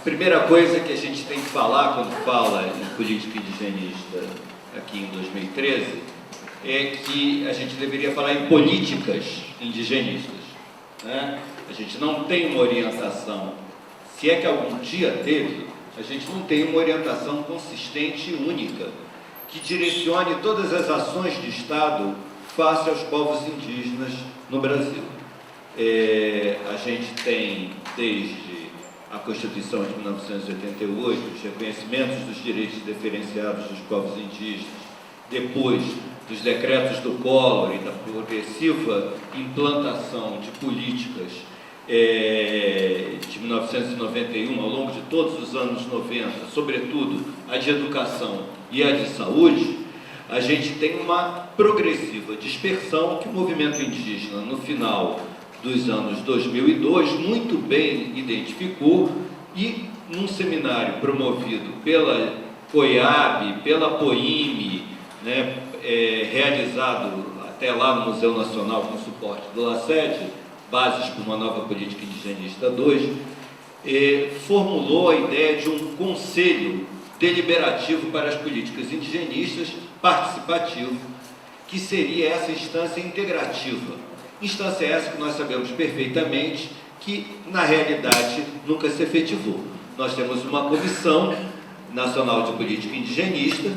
primeira coisa que a gente tem que falar quando fala em política indigenista aqui em 2013 é que a gente deveria falar em políticas indigenistas, né? A gente não tem uma orientação, se é que algum dia teve, a gente não tem uma orientação consistente e única que direcione todas as ações de Estado face aos povos indígenas no Brasil. A gente tem, desde a Constituição de 1988, os reconhecimentos dos direitos diferenciados dos povos indígenas, depois dos decretos do Collor e da progressiva implantação de políticas de 1991, ao longo de todos os anos 90, sobretudo a de educação e a de saúde, a gente tem uma progressiva dispersão que o movimento indígena, no final dos anos 2002, muito bem identificou, e num seminário promovido pela COIAB, pela POIME, né, realizado até lá no Museu Nacional com suporte do LACED, Bases para uma Nova Política Indigenista 2, formulou a ideia de um conselho deliberativo para as políticas indigenistas, participativo, que seria essa instância integrativa. Instância essa que nós sabemos perfeitamente que, na realidade, nunca se efetivou. Nós temos uma Comissão Nacional de Política Indigenista,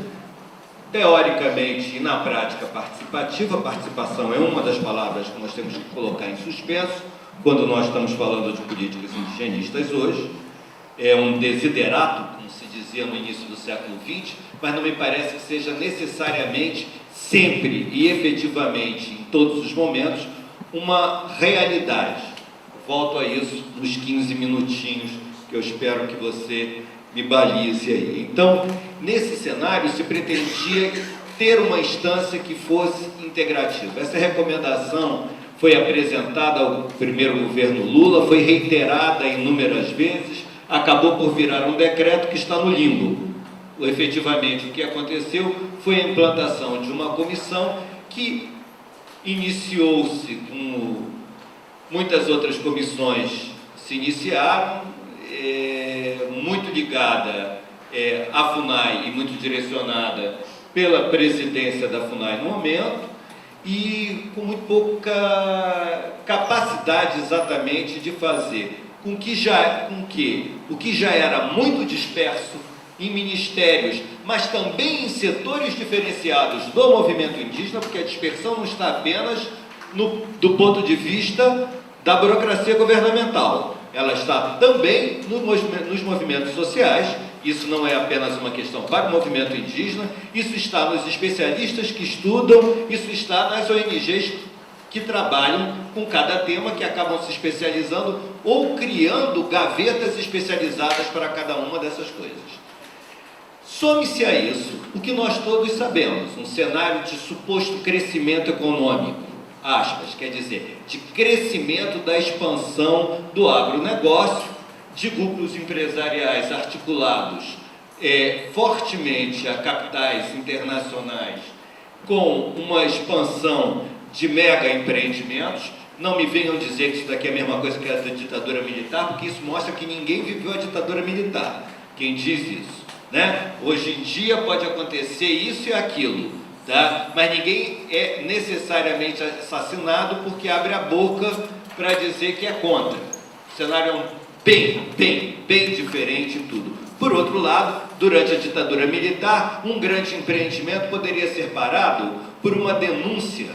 teoricamente e na prática participativa. Participação é uma das palavras que nós temos que colocar em suspenso quando nós estamos falando de políticas indigenistas hoje. É um desiderato, como se dizia no início do século XX, mas não me parece que seja necessariamente, sempre e efetivamente, em todos os momentos, uma realidade. Volto a isso nos 15 minutinhos que eu espero que você me balize aí. Então, nesse cenário, se pretendia ter uma instância que fosse integrativa. Essa recomendação foi apresentada ao primeiro governo Lula, foi reiterada inúmeras vezes, acabou por virar um decreto que está no limbo. Efetivamente, o que aconteceu foi a implantação de uma comissão que iniciou-se como muitas outras comissões se iniciaram, muito ligada à FUNAI e muito direcionada pela presidência da FUNAI no momento, e com muito pouca capacidade exatamente de fazer com que o que já era muito disperso em ministérios, mas também em setores diferenciados do movimento indígena, porque a dispersão não está apenas do ponto de vista da burocracia governamental, ela está também nos movimentos sociais. Isso não é apenas uma questão para o movimento indígena, isso está nos especialistas que estudam, isso está nas ONGs que trabalham com cada tema, que acabam se especializando ou criando gavetas especializadas para cada uma dessas coisas. Some-se a isso o que nós todos sabemos, um cenário de suposto crescimento econômico, aspas, quer dizer, de crescimento da expansão do agronegócio, de grupos empresariais articulados fortemente a capitais internacionais, com uma expansão de mega empreendimentos. Não me venham dizer que isso daqui é a mesma coisa que a da ditadura militar, porque isso mostra que ninguém viveu a ditadura militar, quem diz isso, né? Hoje em dia pode acontecer isso e aquilo, tá? Mas ninguém é necessariamente assassinado porque abre a boca para dizer que é contra. O cenário é bem diferente em tudo. Por outro lado, durante a ditadura militar, um grande empreendimento poderia ser parado por uma denúncia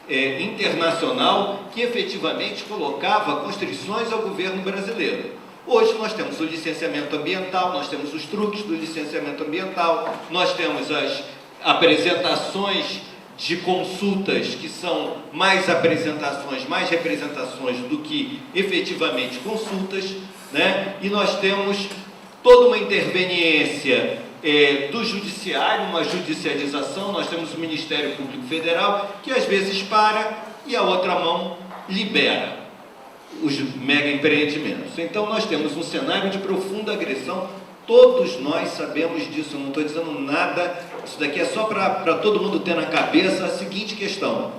internacional que efetivamente colocava constrições ao governo brasileiro. Hoje nós temos o licenciamento ambiental, nós temos os truques do licenciamento ambiental, nós temos as apresentações de consultas que são mais apresentações, mais representações do que efetivamente consultas, né? E nós temos toda uma interveniência do judiciário, uma judicialização. Nós temos o Ministério Público Federal que às vezes para e a outra mão libera os mega empreendimentos. Então nós temos um cenário de profunda agressão. Todos nós sabemos disso, eu não estou dizendo nada, isso daqui é só para todo mundo ter na cabeça a seguinte questão: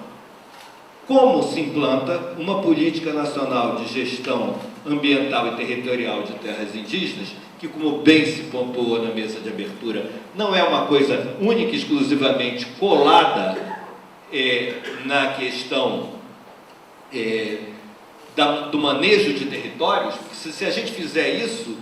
como se implanta uma política nacional de gestão ambiental e territorial de terras indígenas, que, como bem se pontuou na mesa de abertura, não é uma coisa única e exclusivamente colada na questão do manejo de territórios, porque se a gente fizer isso,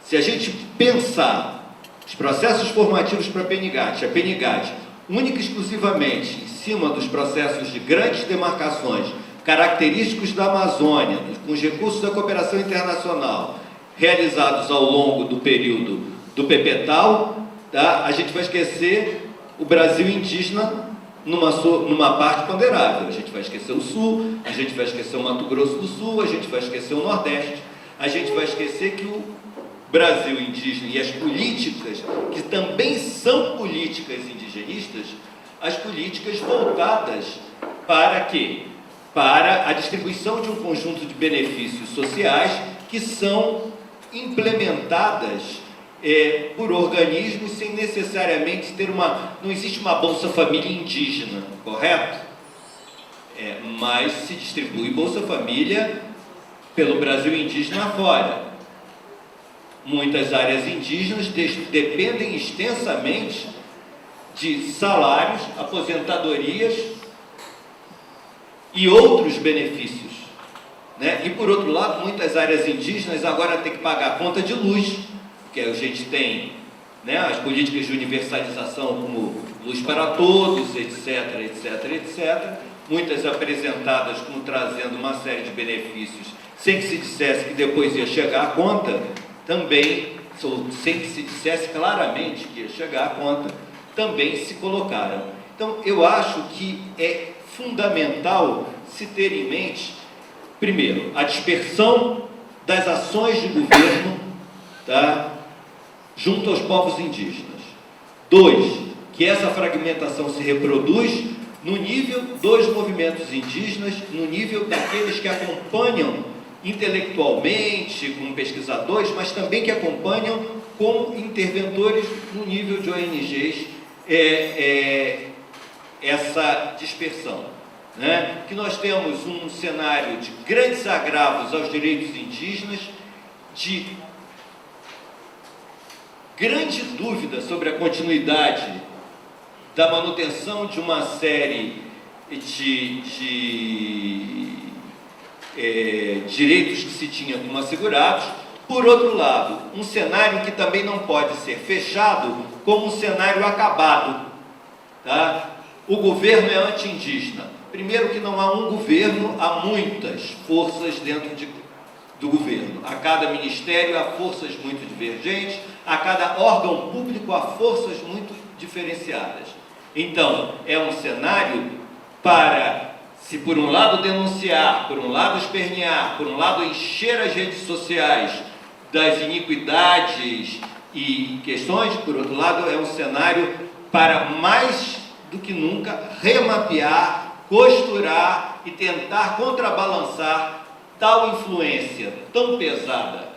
se a gente pensar os processos formativos para a PNGAD, única e exclusivamente em cima dos processos de grandes demarcações, característicos da Amazônia, com os recursos da cooperação internacional, realizados ao longo do período do PPTAL, tá? A gente vai esquecer o Brasil indígena numa parte ponderável. A gente vai esquecer o Sul, a gente vai esquecer o Mato Grosso do Sul, a gente vai esquecer o Nordeste, a gente vai esquecer que o Brasil indígena e as políticas, que também são políticas indigenistas, as políticas voltadas para quê? Para a distribuição de um conjunto de benefícios sociais que são implementadas por organismos sem necessariamente ter não existe uma Bolsa Família indígena, correto? Mas se distribui Bolsa Família pelo Brasil indígena afora. Muitas áreas indígenas dependem extensamente de salários, aposentadorias e outros benefícios, né? E por outro lado, muitas áreas indígenas agora têm que pagar a conta de luz, porque a gente tem, né, as políticas de universalização como luz para todos, etc, etc, etc, muitas apresentadas como trazendo uma série de benefícios, sem que se dissesse que depois ia chegar a conta, também, sem que se dissesse claramente que ia chegar a conta, também se colocaram. Então, eu acho que é fundamental se ter em mente, primeiro, a dispersão das ações de governo, tá, junto aos povos indígenas. 2, que essa fragmentação se reproduz no nível dos movimentos indígenas, no nível daqueles que acompanham intelectualmente, como pesquisadores, mas também que acompanham como interventores no nível de ONGs, essa dispersão, né? Que nós temos um cenário de grandes agravos aos direitos indígenas, de grande dúvida sobre a continuidade da manutenção de uma série de direitos que se tinha como assegurados. Por outro lado, um cenário que também não pode ser fechado como um cenário acabado, tá? O governo é anti-indígena. Primeiro que não há um governo, há muitas forças dentro do governo. A cada ministério há forças muito divergentes, a cada órgão público há forças muito diferenciadas. Então, é um cenário para, se por um lado denunciar, por um lado espernear, por um lado encher as redes sociais das iniquidades e questões, por outro lado, é um cenário para, mais do que nunca, remapear, costurar e tentar contrabalançar tal influência tão pesada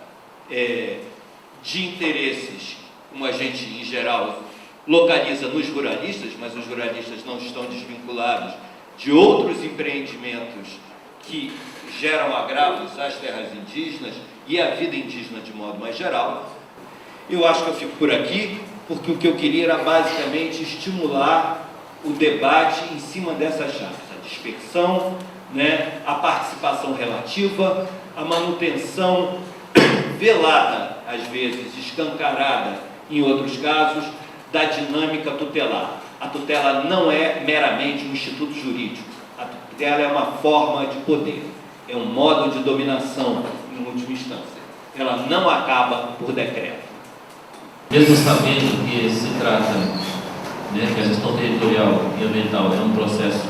de interesses, como a gente, em geral, localiza nos ruralistas, mas os ruralistas não estão desvinculados de outros empreendimentos que geram agravos às terras indígenas e à vida indígena de modo mais geral. Eu acho que eu fico por aqui, porque o que eu queria era basicamente estimular o debate em cima dessa chave, a dispersão, né, a participação relativa, a manutenção velada, às vezes escancarada em outros casos, da dinâmica tutelar. A tutela não é meramente um instituto jurídico, a tutela é uma forma de poder, é um modo de dominação, em última instância. Ela não acaba por decreto. Mesmo sabendo que se trata, né, que a gestão territorial e ambiental é um processo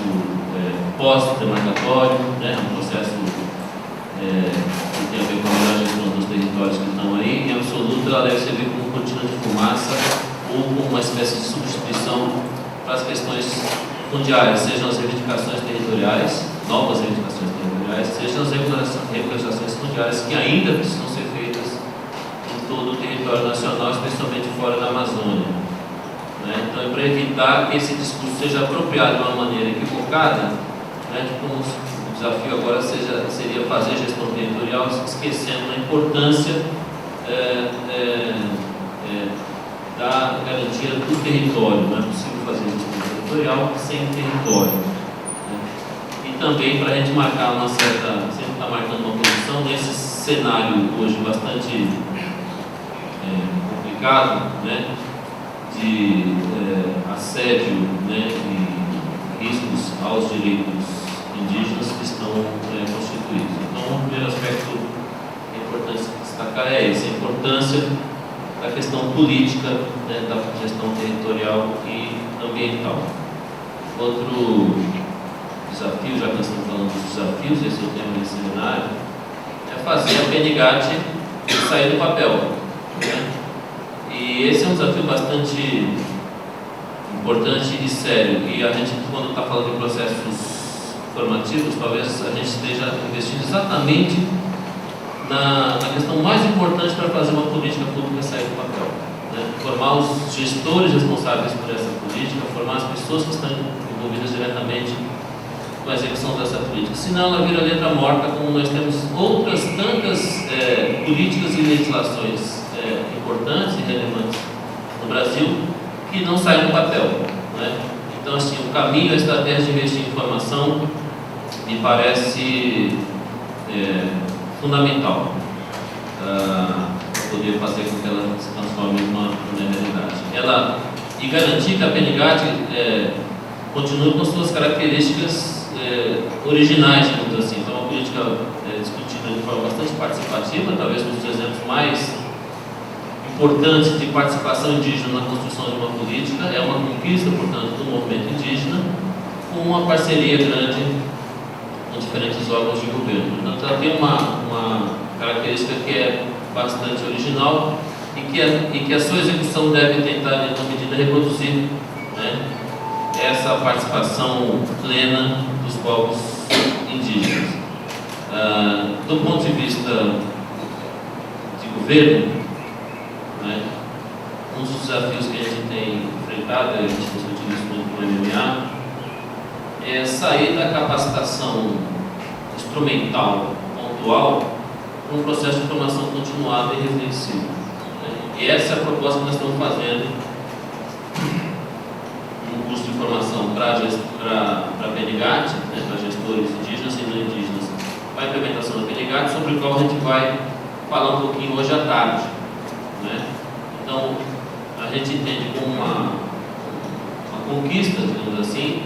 pós-demarcatório, né, um processo que tem a ver com a melhor gestão dos territórios que estão aí, em absoluto ela deve servir como cortina de fumaça ou como uma espécie de substituição para as questões fundiárias, sejam as reivindicações territoriais, novas reivindicações territoriais, sejam as regularizações fundiárias que ainda precisam ser feitas em todo o território nacional, especialmente fora da Amazônia. Né? Então, para evitar que esse discurso seja apropriado de uma maneira equivocada, né, como o desafio agora seria fazer gestão territorial, esquecendo a importância da garantia do território. Não é possível fazer gestão territorial sem território, né? E também para a gente marcar uma certa, sempre está marcando uma posição nesse cenário hoje bastante complicado, né, de assédio, né, e riscos aos direitos indígenas que estão constituídos. Então, o primeiro aspecto importante destacar é esse, a importância da questão política, né, da gestão territorial e ambiental. Outro desafio, já que nós estamos falando dos desafios, esse é o tema desse seminário, é fazer a PNGAT sair do papel, né? E esse é um desafio bastante importante e sério. E a gente, quando está falando de processos formativos, talvez a gente esteja investindo exatamente na questão mais importante para fazer uma política pública sair do papel, né? Formar os gestores responsáveis por essa política, formar as pessoas que estão envolvidas diretamente com a execução dessa política. Senão ela vira letra morta, como nós temos outras tantas políticas e legislações importantes e relevantes no Brasil que não saem do papel, né? Então, assim, o caminho, a estratégia de investir em formação me parece fundamental para poder fazer com que ela se transforme numa realidade. E garantir que a PNGAT continue com suas características originais, digamos assim. Então, uma política discutida de forma bastante participativa, talvez um dos exemplos mais importantes de participação indígena na construção de uma política, é uma conquista, portanto, do movimento indígena, com uma parceria grande com diferentes órgãos de governo. Portanto, ela tem uma característica que é bastante original e que a sua execução deve tentar, em alguma medida, reproduzir, né, essa participação plena dos povos indígenas. Do ponto de vista de governo, né, um dos desafios que a gente tem enfrentado, a gente discutiu isso muito no MMA, é sair da capacitação instrumental, pontual, para um processo de formação continuada e reflexiva, né? E essa é a proposta que nós estamos fazendo no curso de formação para a PNGAT, né, para gestores indígenas e não indígenas, para a implementação da PNGAT, sobre o qual a gente vai falar um pouquinho hoje à tarde, né? Então, a gente entende como uma conquista, digamos assim,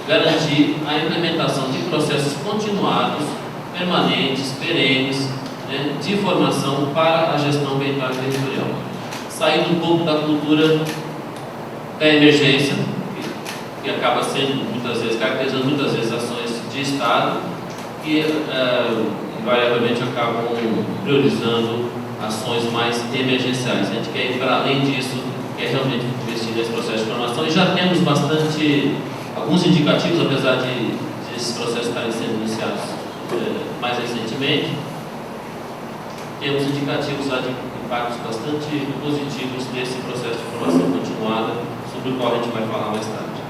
garantir a implementação de processos continuados, permanentes, perenes, né, de formação para a gestão ambiental e territorial. Saindo um pouco da cultura da emergência, que acaba sendo, muitas vezes, caracterizando muitas vezes ações de Estado, que invariavelmente acabam priorizando ações mais emergenciais. A gente quer ir para além disso, quer realmente investir nesse processo de formação, e já temos alguns indicativos, apesar de esses processos estarem sendo iniciados mais recentemente, temos indicativos lá de impactos bastante positivos nesse processo de formação continuada, sobre o qual a gente vai falar mais tarde.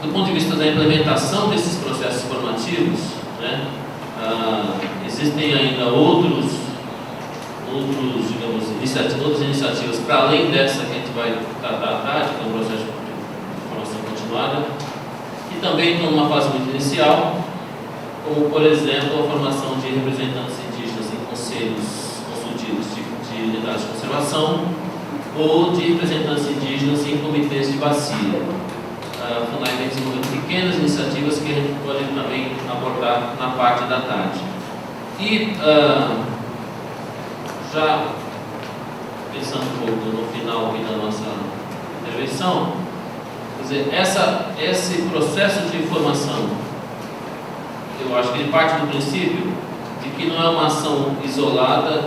Do ponto de vista da implementação desses processos formativos, né, existem ainda outras iniciativas para além dessa que a gente vai tratar à tarde, que é um processo de formação continuada, que também estão numa fase muito inicial, como, por exemplo, a formação de representantes indígenas em conselhos consultivos de unidades de conservação ou de representantes indígenas em comitês de bacia. Fundamentalmente desenvolvendo pequenas iniciativas que a gente pode também abordar na parte da tarde. E já pensando um pouco no final aqui da nossa intervenção, quer dizer, esse processo de formação, eu acho que ele parte do princípio de que não é uma ação isolada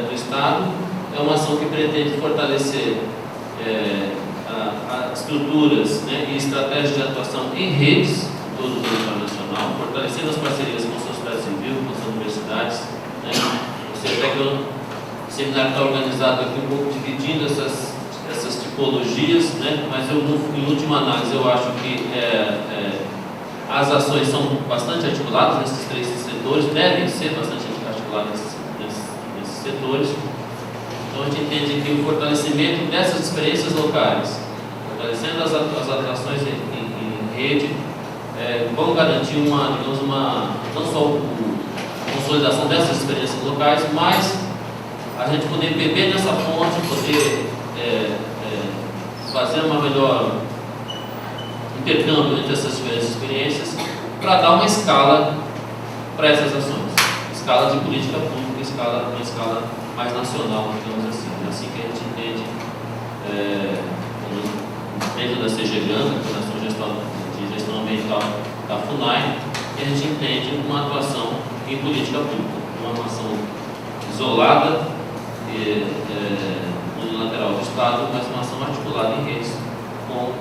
do Estado, é uma ação que pretende fortalecer estruturas, né, e estratégias de atuação em redes, todo o território nacional, fortalecendo as parcerias com a sociedade civil, com as universidades, né. Você vê que o seminário está organizado aqui um pouco dividindo essas tipos tipologias, né? Mas em última análise eu acho que as ações são bastante articuladas nesses três setores, devem ser bastante articuladas nesses setores. Então a gente entende que o fortalecimento dessas experiências locais, fortalecendo as atrações em rede, vão garantir não só a consolidação dessas experiências locais, mas a gente poder beber nessa fonte, poder fazer uma melhor intercâmbio entre essas diferentes experiências para dar uma escala para essas ações, escala de política pública, uma escala mais nacional, digamos assim. É assim que a gente entende dentro da CGGAN, a Coordenação de Gestão Ambiental da FUNAI, que a gente entende uma atuação em política pública, uma ação isolada, unilateral do Estado, mas uma ação articulada em redes com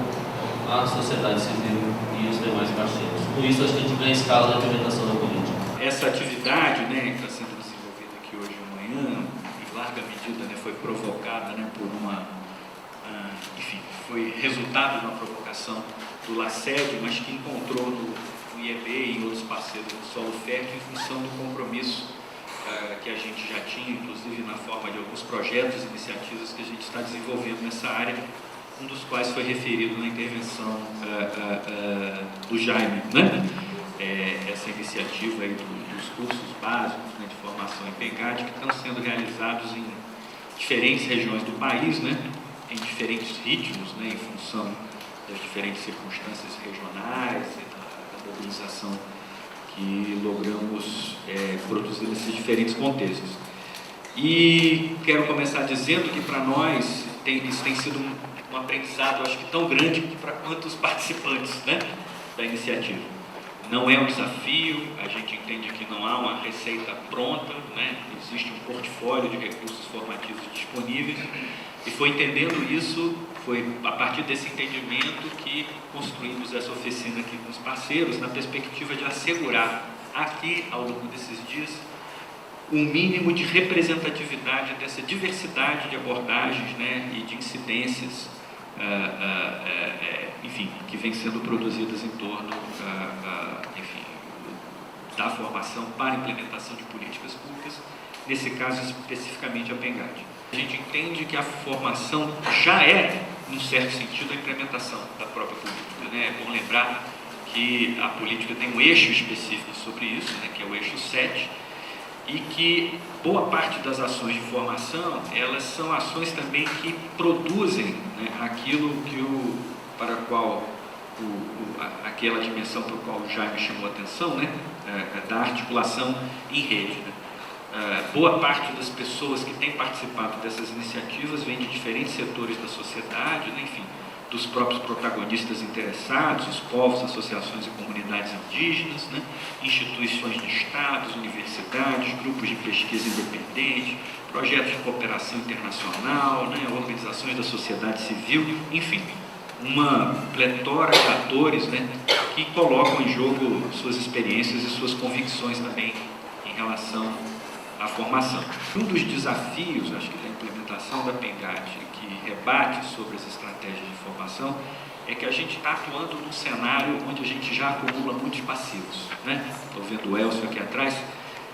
a sociedade civil e os demais parceiros. Com isso, acho que a gente ganha escala na implementação da política. Essa atividade, né, que está sendo desenvolvida aqui hoje de manhã, em larga medida, né, foi provocada, né, por enfim, foi resultado de uma provocação do LACED, mas que encontrou no IEB e em outros parceiros do Solo Fértil em função do compromisso que a gente já tinha, inclusive na forma de alguns projetos e iniciativas que a gente está desenvolvendo nessa área, um dos quais foi referido na intervenção do Jaime, né? Essa iniciativa aí dos cursos básicos, né, de formação em PEGAD, que estão sendo realizados em diferentes regiões do país, né, em diferentes ritmos, né, em função das diferentes circunstâncias regionais e da mobilização que logramos produzir nesses diferentes contextos. E quero começar dizendo que para nós isso tem sido um aprendizado, acho que tão grande para quantos participantes, né, da iniciativa. Não é um desafio, a gente entende que não há uma receita pronta, né, existe um portfólio de recursos formativos disponíveis, e foi entendendo isso, foi a partir desse entendimento que construímos essa oficina aqui com os parceiros, na perspectiva de assegurar aqui, ao longo desses dias, um mínimo de representatividade dessa diversidade de abordagens, né, e de incidências, enfim, que vem sendo produzidas em torno enfim, da formação para a implementação de políticas públicas, nesse caso especificamente a PEGAD. A gente entende que a formação já é, num certo sentido, a implementação da própria política, né? É bom lembrar que a política tem um eixo específico sobre isso, né, que é o eixo 7, e que boa parte das ações de formação, elas são ações também que produzem, né, aquilo para qual aquela dimensão para a qual o Jaime chamou a atenção, né, da articulação em rede, né. Boa parte das pessoas que têm participado dessas iniciativas vêm de diferentes setores da sociedade, né, enfim, dos próprios protagonistas interessados, os povos, associações e comunidades indígenas, né, instituições de estados, universidades, grupos de pesquisa independentes, projetos de cooperação internacional, né, organizações da sociedade civil, enfim, uma pletora de atores, né, que colocam em jogo suas experiências e suas convicções também em relação à formação. Um dos desafios, acho que da implementação da PEGAD, que rebate sobre as estratégias de formação, é que a gente está atuando num cenário onde a gente já acumula muitos passivos, né? Estou vendo o Elcio aqui atrás,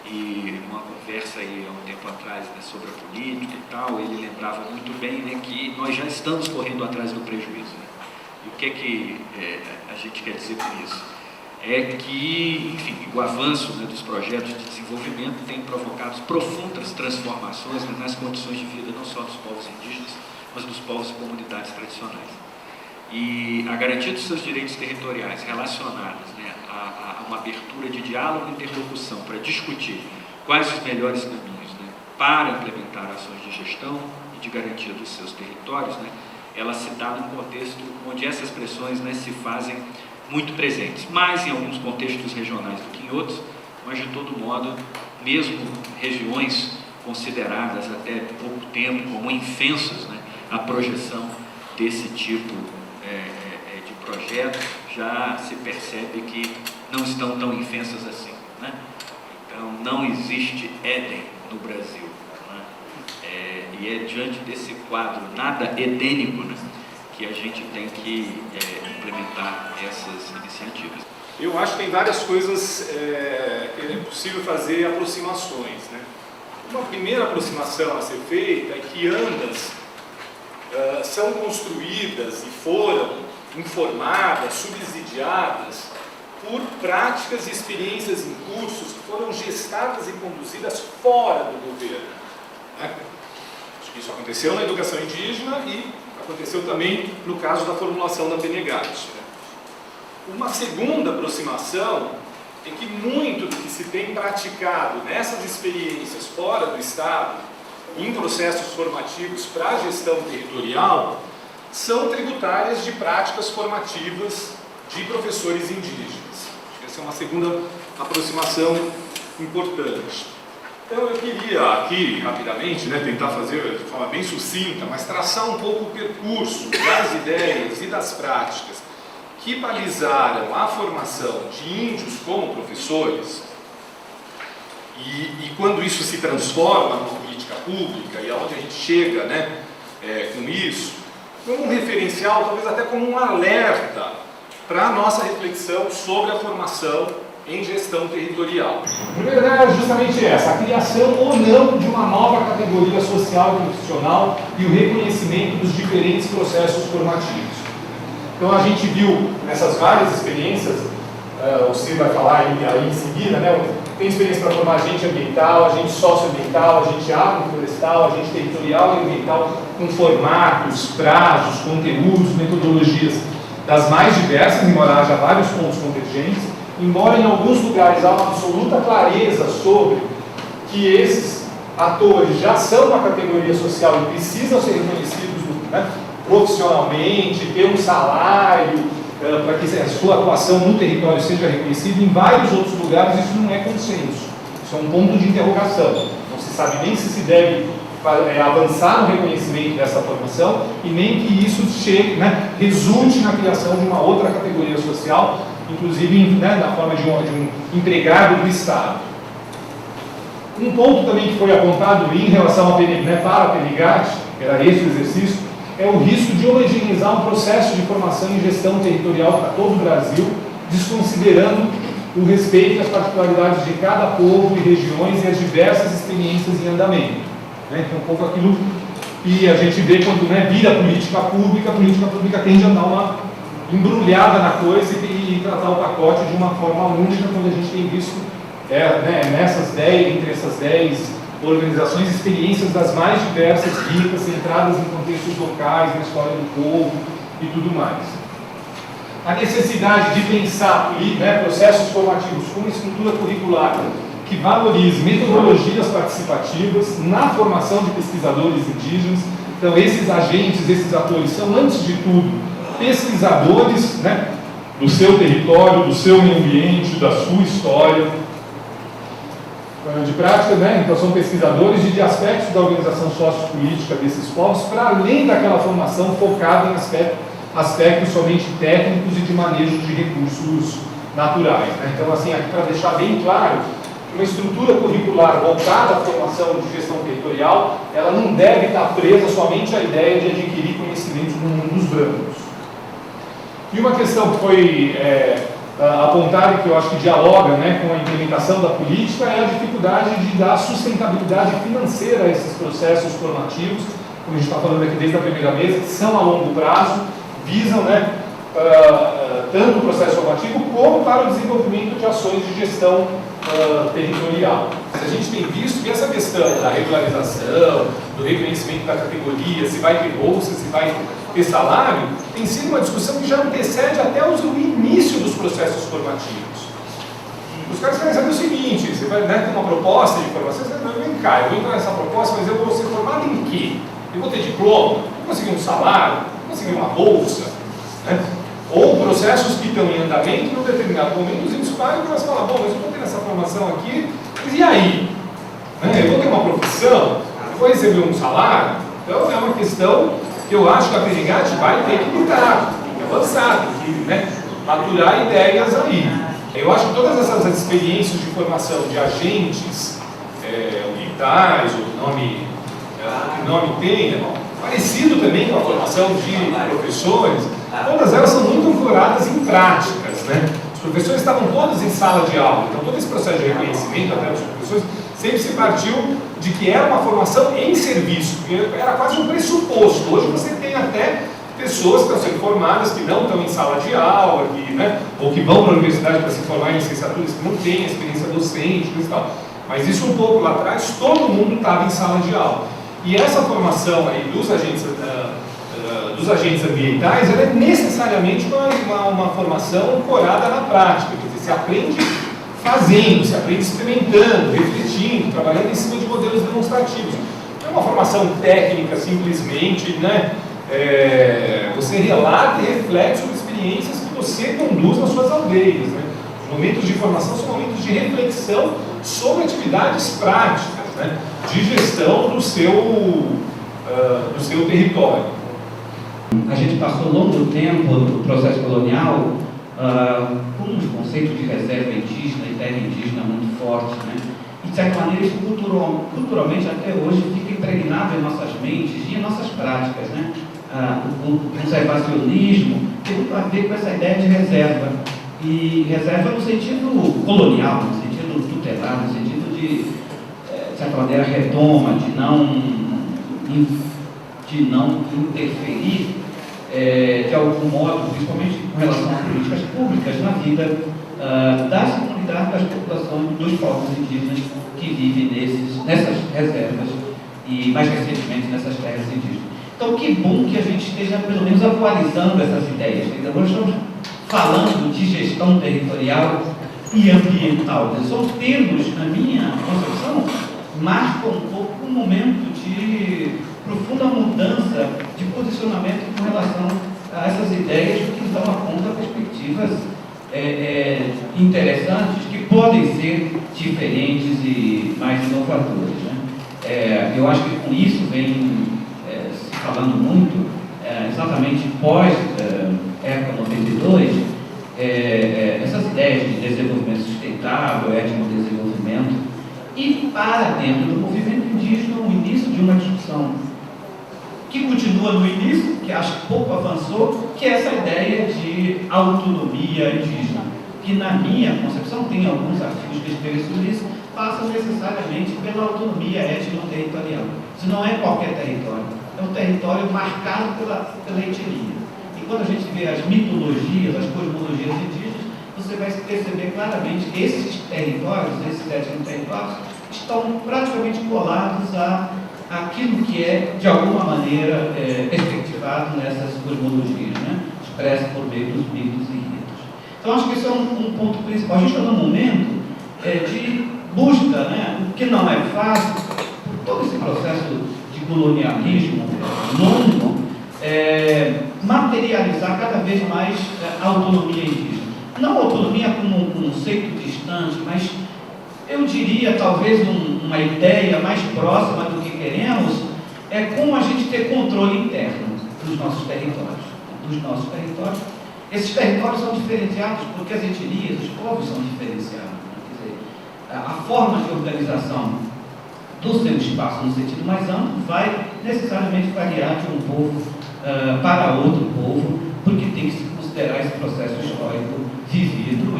e uma conversa aí há um tempo atrás, né, sobre a política e tal, ele lembrava muito bem, né, que nós já estamos correndo atrás do prejuízo, né? E o que a gente quer dizer com isso? É que, enfim, o avanço, né, dos projetos de desenvolvimento tem provocado profundas transformações, né, nas condições de vida não só dos povos indígenas, mas dos povos e comunidades tradicionais. E a garantia dos seus direitos territoriais relacionadas, né, a uma abertura de diálogo e interlocução para discutir quais os melhores caminhos, né, para implementar ações de gestão e de garantia dos seus territórios, né, ela se dá num contexto onde essas pressões, né, se fazem muito presentes, mais em alguns contextos regionais do que em outros, mas de todo modo, mesmo regiões consideradas até pouco tempo como infensas, né, a projeção desse tipo de projeto já se percebe que não estão tão infensas assim, né? Então não existe Éden no Brasil, né? E é diante desse quadro nada edênico, né, que a gente tem que implementar essas iniciativas. Eu acho que tem várias coisas que é possível fazer aproximações, né? Uma primeira aproximação a ser feita é que ambas são construídas e foram informadas, subsidiadas por práticas e experiências em cursos que foram gestadas e conduzidas fora do governo, né? Acho que isso aconteceu na educação indígena e aconteceu também no caso da formulação da BNGAT, né? Uma segunda aproximação é que muito do que se tem praticado nessas experiências fora do Estado, em processos formativos para a gestão territorial, são tributárias de práticas formativas de professores indígenas. Essa é uma segunda aproximação importante. Então eu queria aqui, rapidamente, tentar fazer de forma bem sucinta, mas traçar um pouco o percurso das ideias e das práticas que balizaram a formação de índios como professores, e quando isso se transforma numa política pública, e aonde a gente chega com isso, como um referencial, talvez até como um alerta para a nossa reflexão sobre a formação em gestão territorial. A primeira ideia é justamente essa, a criação ou não de uma nova categoria social e profissional e o reconhecimento dos diferentes processos formativos. Então a gente viu nessas várias experiências, o Ciro vai falar aí em seguida, tem experiência para formar agente ambiental, agente socioambiental, agente agroflorestal, agente territorial e ambiental, com formatos, prazos, conteúdos, metodologias das mais diversas, embora haja vários pontos convergentes, embora em alguns lugares há uma absoluta clareza sobre que esses atores já são uma categoria social e precisam ser reconhecidos profissionalmente, ter um salário, para que a sua atuação no território seja reconhecida. Em vários outros lugares isso não é consenso, isso é um ponto de interrogação. Não se sabe nem se deve avançar no reconhecimento dessa formação e nem que isso chegue, resulte na criação de uma outra categoria social, inclusive na forma de um empregado do Estado. Um ponto também que foi apontado em relação para a PNGAT, que era esse o exercício, é o risco de homogeneizar um processo de formação e gestão territorial para todo o Brasil, desconsiderando o respeito às particularidades de cada povo e regiões e as diversas experiências em andamento. Então, um pouco aquilo que a gente vê quando vira política pública, a política pública tende a dar uma embrulhada na coisa e tratar o pacote de uma forma única, quando a gente tem visto entre essas 10 organizações, experiências das mais diversas, ricas, centradas em contextos locais, na história do povo e tudo mais. A necessidade de pensar processos formativos com uma estrutura curricular que valorize metodologias participativas na formação de pesquisadores indígenas. Então, esses agentes, esses atores são, antes de tudo, pesquisadores do seu território, do seu meio ambiente, da sua história, de prática, então são pesquisadores de aspectos da organização sociopolítica desses povos, para além daquela formação focada em aspectos somente técnicos e de manejo de recursos naturais. Então, assim, aqui para deixar bem claro, uma estrutura curricular voltada à formação de gestão territorial, ela não deve estar presa somente à ideia de adquirir conhecimentos no mundo dos brancos. E uma questão que foi apontada, que eu acho que dialoga com a implementação da política, é a dificuldade de dar sustentabilidade financeira a esses processos formativos, como a gente está falando aqui desde a primeira mesa, que são a longo prazo, visam tanto o processo formativo como para o desenvolvimento de ações de gestão territorial. A gente tem visto que essa questão da regularização, do reconhecimento da categoria, se vai ter bolsa, se vai ter salário, tem sido uma discussão que já antecede até o início dos processos formativos. Os caras querem saber o seguinte: você vai ter uma proposta de formação, você vai vem cá, eu vou entrar nessa proposta, mas eu vou ser formado em quê? Eu vou ter diploma, vou conseguir um salário, vou conseguir uma bolsa, ou processos que estão em andamento, num determinado momento, os índios param e elas falam: bom, mas eu vou ter essa formação aqui, mas e aí? Eu vou ter uma profissão, eu vou receber um salário? Então é uma questão que eu acho que a PNGAT vai ter que lutar, tem que avançar, tem que maturar ideias aí. Eu acho que todas essas experiências de formação de agentes ambientais, ou que nome tenha, Parecido também com a formação de professores, todas elas são muito ancoradas em práticas, né? Os professores estavam todos em sala de aula, então todo esse processo de reconhecimento até dos professores sempre se partiu de que era uma formação em serviço, era quase um pressuposto. Hoje você tem até pessoas que estão sendo formadas, que não estão em sala de aula, que, né, ou que vão para a universidade para se formar em licenciaturas, que não têm experiência docente e tal. Mas isso um pouco lá atrás, todo mundo estava em sala de aula. E essa formação aí dos agentes ambientais, ela é necessariamente uma formação ancorada na prática, quer dizer, se aprende fazendo, se aprende experimentando, refletindo, trabalhando em cima de modelos demonstrativos. Não é uma formação técnica simplesmente, né? Você relata e reflete sobre experiências que você conduz nas suas aldeias, né? Os momentos de formação são momentos de reflexão sobre atividades práticas, né? De gestão do seu território. A gente passou longo tempo no processo colonial com um conceito de reserva indígena e terra indígena muito forte, né? E, de certa maneira, isso culturalmente até hoje fica impregnado em nossas mentes e em nossas práticas, né? O conservacionismo tem muito a ver com essa ideia de reserva. E reserva no sentido colonial, no sentido tutelar, no sentido de certa maneira, retoma, de não interferir de algum modo, principalmente com relação às políticas públicas, na vida das comunidades, das populações, dos povos indígenas que vivem nessas reservas e, mais recentemente, nessas terras indígenas. Então, que bom que a gente esteja, pelo menos, atualizando essas ideias. Nós estamos falando de gestão territorial e ambiental. São termos, na minha concepção, marcam um pouco um momento de profunda mudança de posicionamento com relação a essas ideias que dão a conta perspectivas interessantes, que podem ser diferentes e mais inovadoras, né? Eu acho que com isso vem se falando muito, exatamente pós época 92, essas ideias de desenvolvimento sustentável, etnodesenvolvimento, e para dentro do movimento indígena o início de uma discussão que continua no início, que acho que pouco avançou, que é essa ideia de autonomia indígena, que na minha concepção, tem alguns artigos que escrevem sobre isso, passa necessariamente pela autonomia étnico-territorial. Isso não é qualquer território, é um território marcado pela etnia. E quando a gente vê as mitologias, as cosmologias indígenas, você vai perceber claramente que esses territórios, esses etnoterritórios, estão praticamente colados àquilo que é, de alguma maneira, perspectivado nessas cosmologias, né? Expresso por meio dos mitos e ritos. Então, acho que esse é um ponto principal. A gente está num momento de busca, né? O que não é fácil, por todo esse processo de colonialismo longo, materializar cada vez mais a autonomia indígena. Não autonomia como um conceito distante, mas eu diria talvez uma ideia mais próxima do que queremos é como a gente ter controle interno dos nossos territórios. Esses territórios são diferenciados porque as etnias, os povos são diferenciados. Quer dizer, a forma de organização do seu espaço no sentido mais amplo vai necessariamente variar de um povo para outro povo, porque tem que se considerar esse processo histórico vivido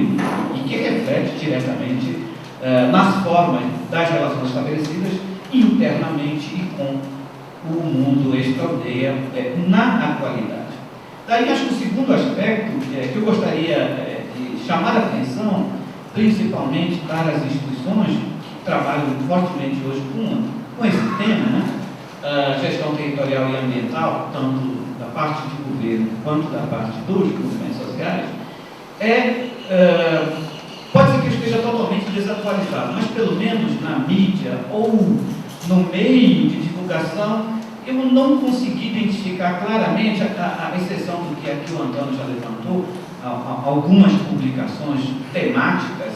e que reflete diretamente nas formas das relações estabelecidas internamente e com o mundo extra-aldeia na atualidade. Daí, acho que o segundo aspecto que eu gostaria de chamar a atenção, principalmente para as instituições que trabalham fortemente hoje com esse tema, né? Gestão territorial e ambiental, tanto da parte de governo quanto da parte dos movimentos sociais, pode ser que esteja totalmente desatualizado, mas pelo menos na mídia ou no meio de divulgação, eu não consegui identificar claramente, a exceção do que aqui o Antônio já levantou, algumas publicações temáticas,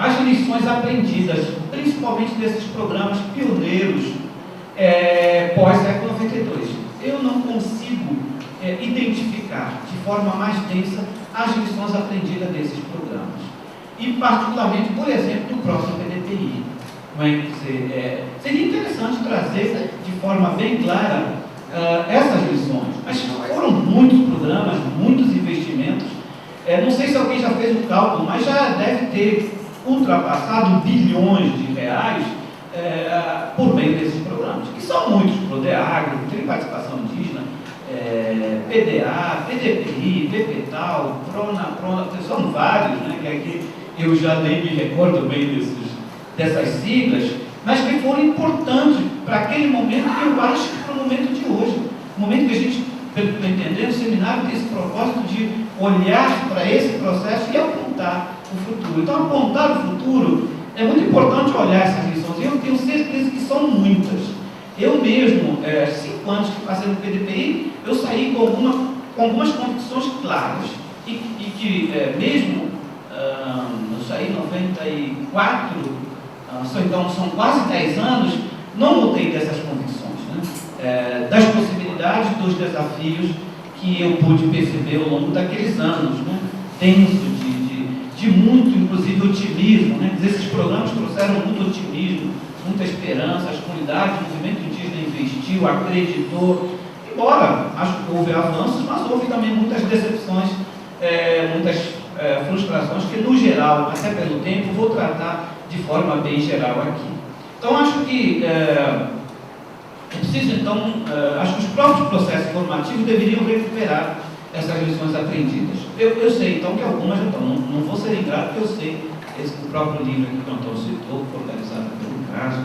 as lições aprendidas, principalmente desses programas pioneiros pós-século 92. Eu não consigo identificar de forma mais densa as lições aprendidas desses programas. E, particularmente, por exemplo, do próprio PDPI. Seria interessante trazer de forma bem clara essas lições. Mas foram muitos programas, muitos investimentos. Não sei se alguém já fez o cálculo, mas já deve ter ultrapassado bilhões de reais por meio desses programas, que são muitos: Prodeagro, tem participação indígena, PDA, PDPI, PPTAL, Prona, são vários, né, que aqui eu já nem me recordo bem dessas siglas, mas que foram importantes para aquele momento e eu acho que para o momento de hoje. O momento que a gente, pelo que eu entendi, o seminário tem esse propósito de olhar para esse processo e apontar o futuro. Então, apontar o futuro é muito importante olhar essas lições. Eu tenho certeza que são muitas. Eu mesmo, 5 anos que passei no PDPI, eu saí com algumas convicções claras. E que mesmo, eu saí em 94, então são quase 10 anos, não mudei dessas convicções, né? Das possibilidades, dos desafios que eu pude perceber ao longo daqueles anos, né? Tenso, de muito, inclusive, otimismo, né? Esses programas trouxeram muito otimismo, muita esperança, as comunidades, o movimento indígena investiu, acreditou, embora acho que houve avanços, mas houve também muitas decepções, muitas frustrações que, no geral, até pelo tempo, vou tratar de forma bem geral aqui. Então, acho que é preciso, então, acho que os próprios processos formativos deveriam recuperar essas lições aprendidas. Eu sei, então, que algumas, então, não vou ser ingrato, porque eu sei, o próprio livro aqui que o Antônio citou, organizado pelo caso,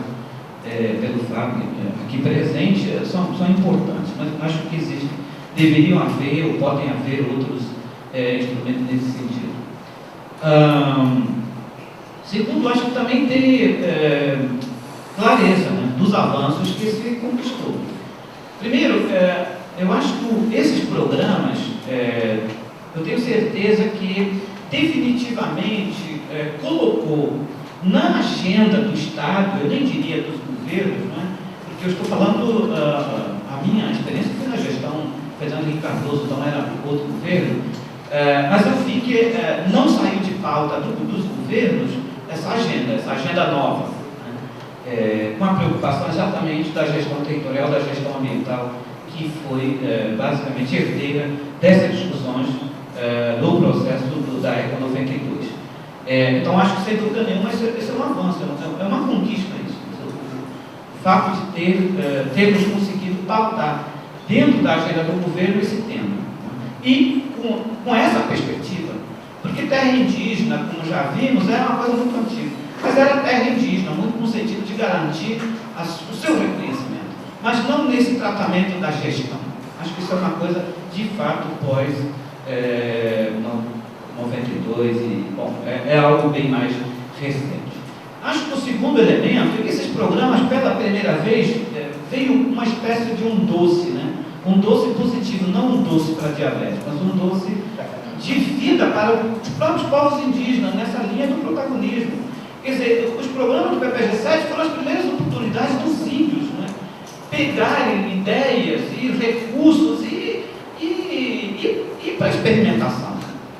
pelo Fábio aqui presente, são importantes, mas acho que deveriam haver ou podem haver outros instrumentos nesse sentido. Segundo, acho que também ter clareza, né, dos avanços que se conquistou. Primeiro, eu acho que esses programas, eu tenho certeza que definitivamente colocou na agenda do Estado, eu nem diria dos governos, né, porque eu estou falando, a minha experiência foi na gestão Fernando Henrique Cardoso, então era outro governo, mas eu vi que não saiu de pauta dos governos essa agenda nova, né, com a preocupação exatamente da gestão territorial, da gestão ambiental, que foi basicamente herdeira dessas discussões no processo da ECA 92. Então, acho que sem dúvida nenhuma esse é um avanço, é uma conquista isso. O fato de termos conseguido pautar dentro da agenda do governo esse tema. E com essa perspectiva, porque terra indígena, como já vimos, era uma coisa muito antiga, mas era terra indígena, muito no sentido de garantir o seu reconhecimento, mas não nesse tratamento da gestão. Acho que isso é uma coisa, de fato, pós 92 e, bom, é algo bem mais recente. Acho que o segundo elemento é que esses programas, pela primeira vez, veio uma espécie de um doce, né? Um doce positivo, não um doce para diabetes, mas um doce de vida para os próprios povos indígenas, nessa linha do protagonismo. Quer dizer, os programas do PPG-7 foram as primeiras oportunidades dos índios, né? Pegarem ideias e recursos e para a experimentação,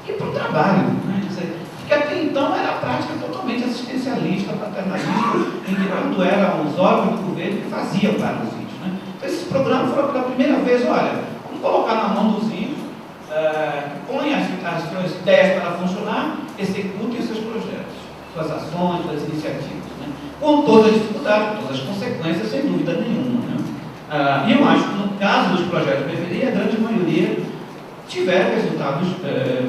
e para o trabalho, né? Quer dizer, porque até então era a prática totalmente assistencialista, paternalista, em que quando eram os órgãos do governo que faziam para os índios, né? Então esses programas foram pela primeira vez, olha, vamos colocar na mão dos índios, põe as suas ideias para funcionar, executem os seus projetos, suas ações, suas iniciativas, né? Com todas as dificuldades, todas as consequências, sem dúvida nenhuma, né? E eu acho que no caso dos projetos PPD, a grande maioria tiveram resultados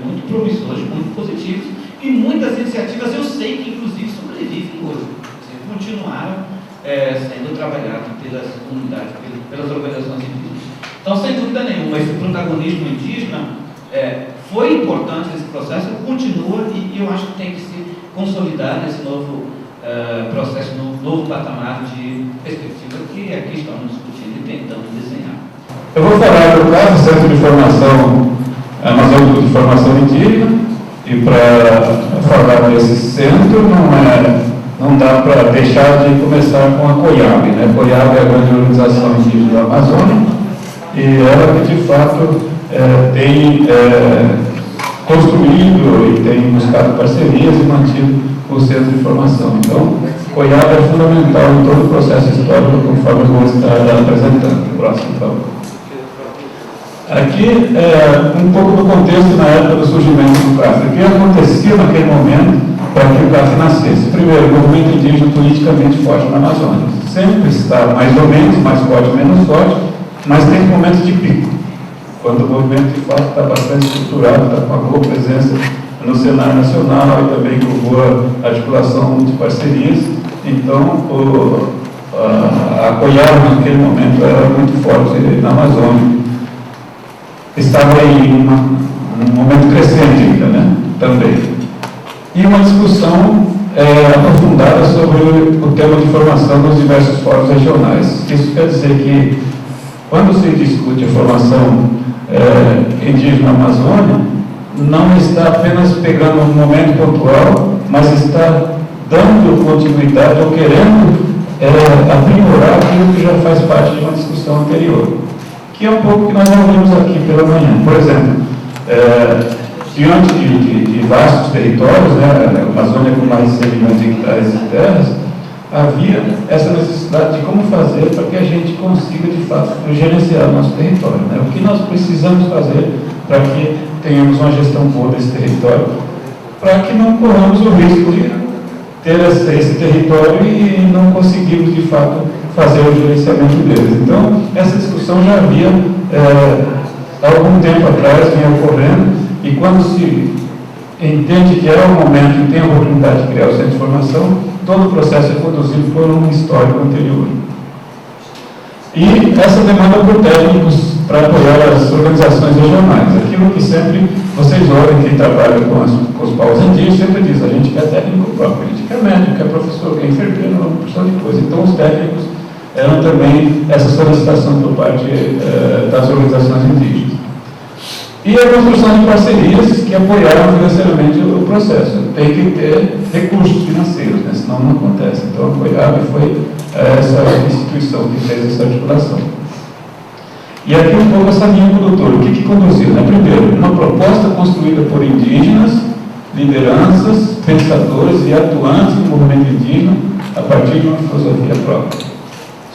muito promissores, muito positivos, e muitas iniciativas eu sei que inclusive sobrevivem hoje, continuaram sendo trabalhadas pelas comunidades, pelas organizações indígenas. Então, sem dúvida nenhuma, esse protagonismo indígena foi importante nesse processo, continua, e eu acho que tem que se consolidar nesse novo processo, no novo patamar de perspectiva que aqui estamos discutindo e tentando desenhar. Eu vou falar do caso do Centro de Formação Amazônico de Formação Indígena, e para falar desse centro não dá para deixar de começar com a COIAB, né? A COIAB é a grande organização indígena da Amazônia, e ela que de fato tem construído e tem buscado parcerias e mantido o centro de formação. Então, COIAB é fundamental em todo o processo histórico território, conforme eu vou estar apresentando. Próximo, por favor. Aqui um pouco do contexto na época do surgimento do CAF. O que acontecia naquele momento para que o CAF nascesse? Primeiro, o movimento indígena politicamente forte na Amazônia. Sempre está mais ou menos, mais forte, menos forte, mas tem momentos de pico, quando o movimento de fato está bastante estruturado, está com uma boa presença no cenário nacional e também com boa articulação de parcerias. Então, apoiar naquele momento era muito forte na Amazônia. Estava em um momento crescente ainda, né? Também. E uma discussão aprofundada sobre o tema de formação nos diversos fóruns regionais. Isso quer dizer que, quando se discute a formação indígena na Amazônia, não está apenas pegando um momento pontual, mas está dando continuidade ou querendo aprimorar aquilo que já faz parte de uma discussão anterior, que é um pouco que nós ouvimos aqui pela manhã. Por exemplo, diante de vastos territórios, né, a Amazônia com mais de 100 milhões de hectares de terras, havia essa necessidade de como fazer para que a gente consiga, de fato, gerenciar o nosso território. Né? O que nós precisamos fazer para que tenhamos uma gestão boa desse território, para que não corramos o risco de ter esse território e não conseguirmos, de fato, fazer o gerenciamento deles. Então, essa discussão já havia, há algum tempo atrás, vinha ocorrendo, e quando se entende que é o momento e tem a oportunidade de criar o centro de formação, todo o processo é conduzido por um histórico anterior. E essa demanda por técnicos para apoiar as organizações regionais. Aquilo que sempre vocês olham, quem trabalha com os povos indígenas, sempre diz, a gente quer técnico próprio, a gente quer médico, quer professor, quer enfermeiro, uma porção de coisa. Então, os técnicos eram também essa solicitação por parte das organizações indígenas. E a construção de parcerias que apoiaram financeiramente o processo. Tem que ter recursos financeiros, né? Senão não acontece. Então, apoiava e foi essa instituição que fez essa articulação. E aqui um pouco essa linha condutora. O que conduziu? Né? Primeiro, uma proposta construída por indígenas, lideranças, pensadores e atuantes do movimento indígena a partir de uma filosofia própria.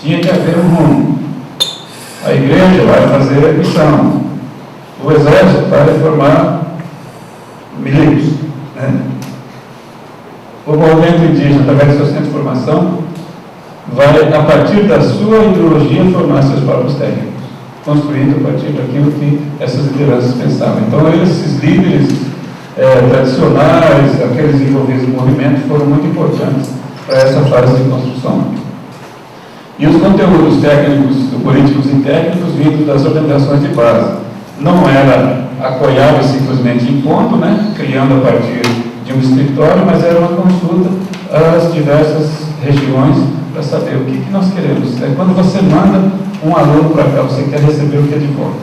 Tinha que haver um rumo. A igreja vai fazer a missão. O exército vai reformar milicos. Né? O movimento indígena, através do seu centro de formação, vai, a partir da sua ideologia, formar seus próprios técnicos, construindo a partir daquilo que essas lideranças pensavam. Então, esses líderes tradicionais, aqueles envolvidos no movimento, foram muito importantes para essa fase de construção. E os conteúdos técnicos, políticos e técnicos, vindos das organizações de base. Não era apoiável simplesmente impondo, né, criando a partir de um escritório, mas era uma consulta às diversas regiões para saber o que nós queremos. Quando você manda um aluno para cá, você quer receber o que é de volta.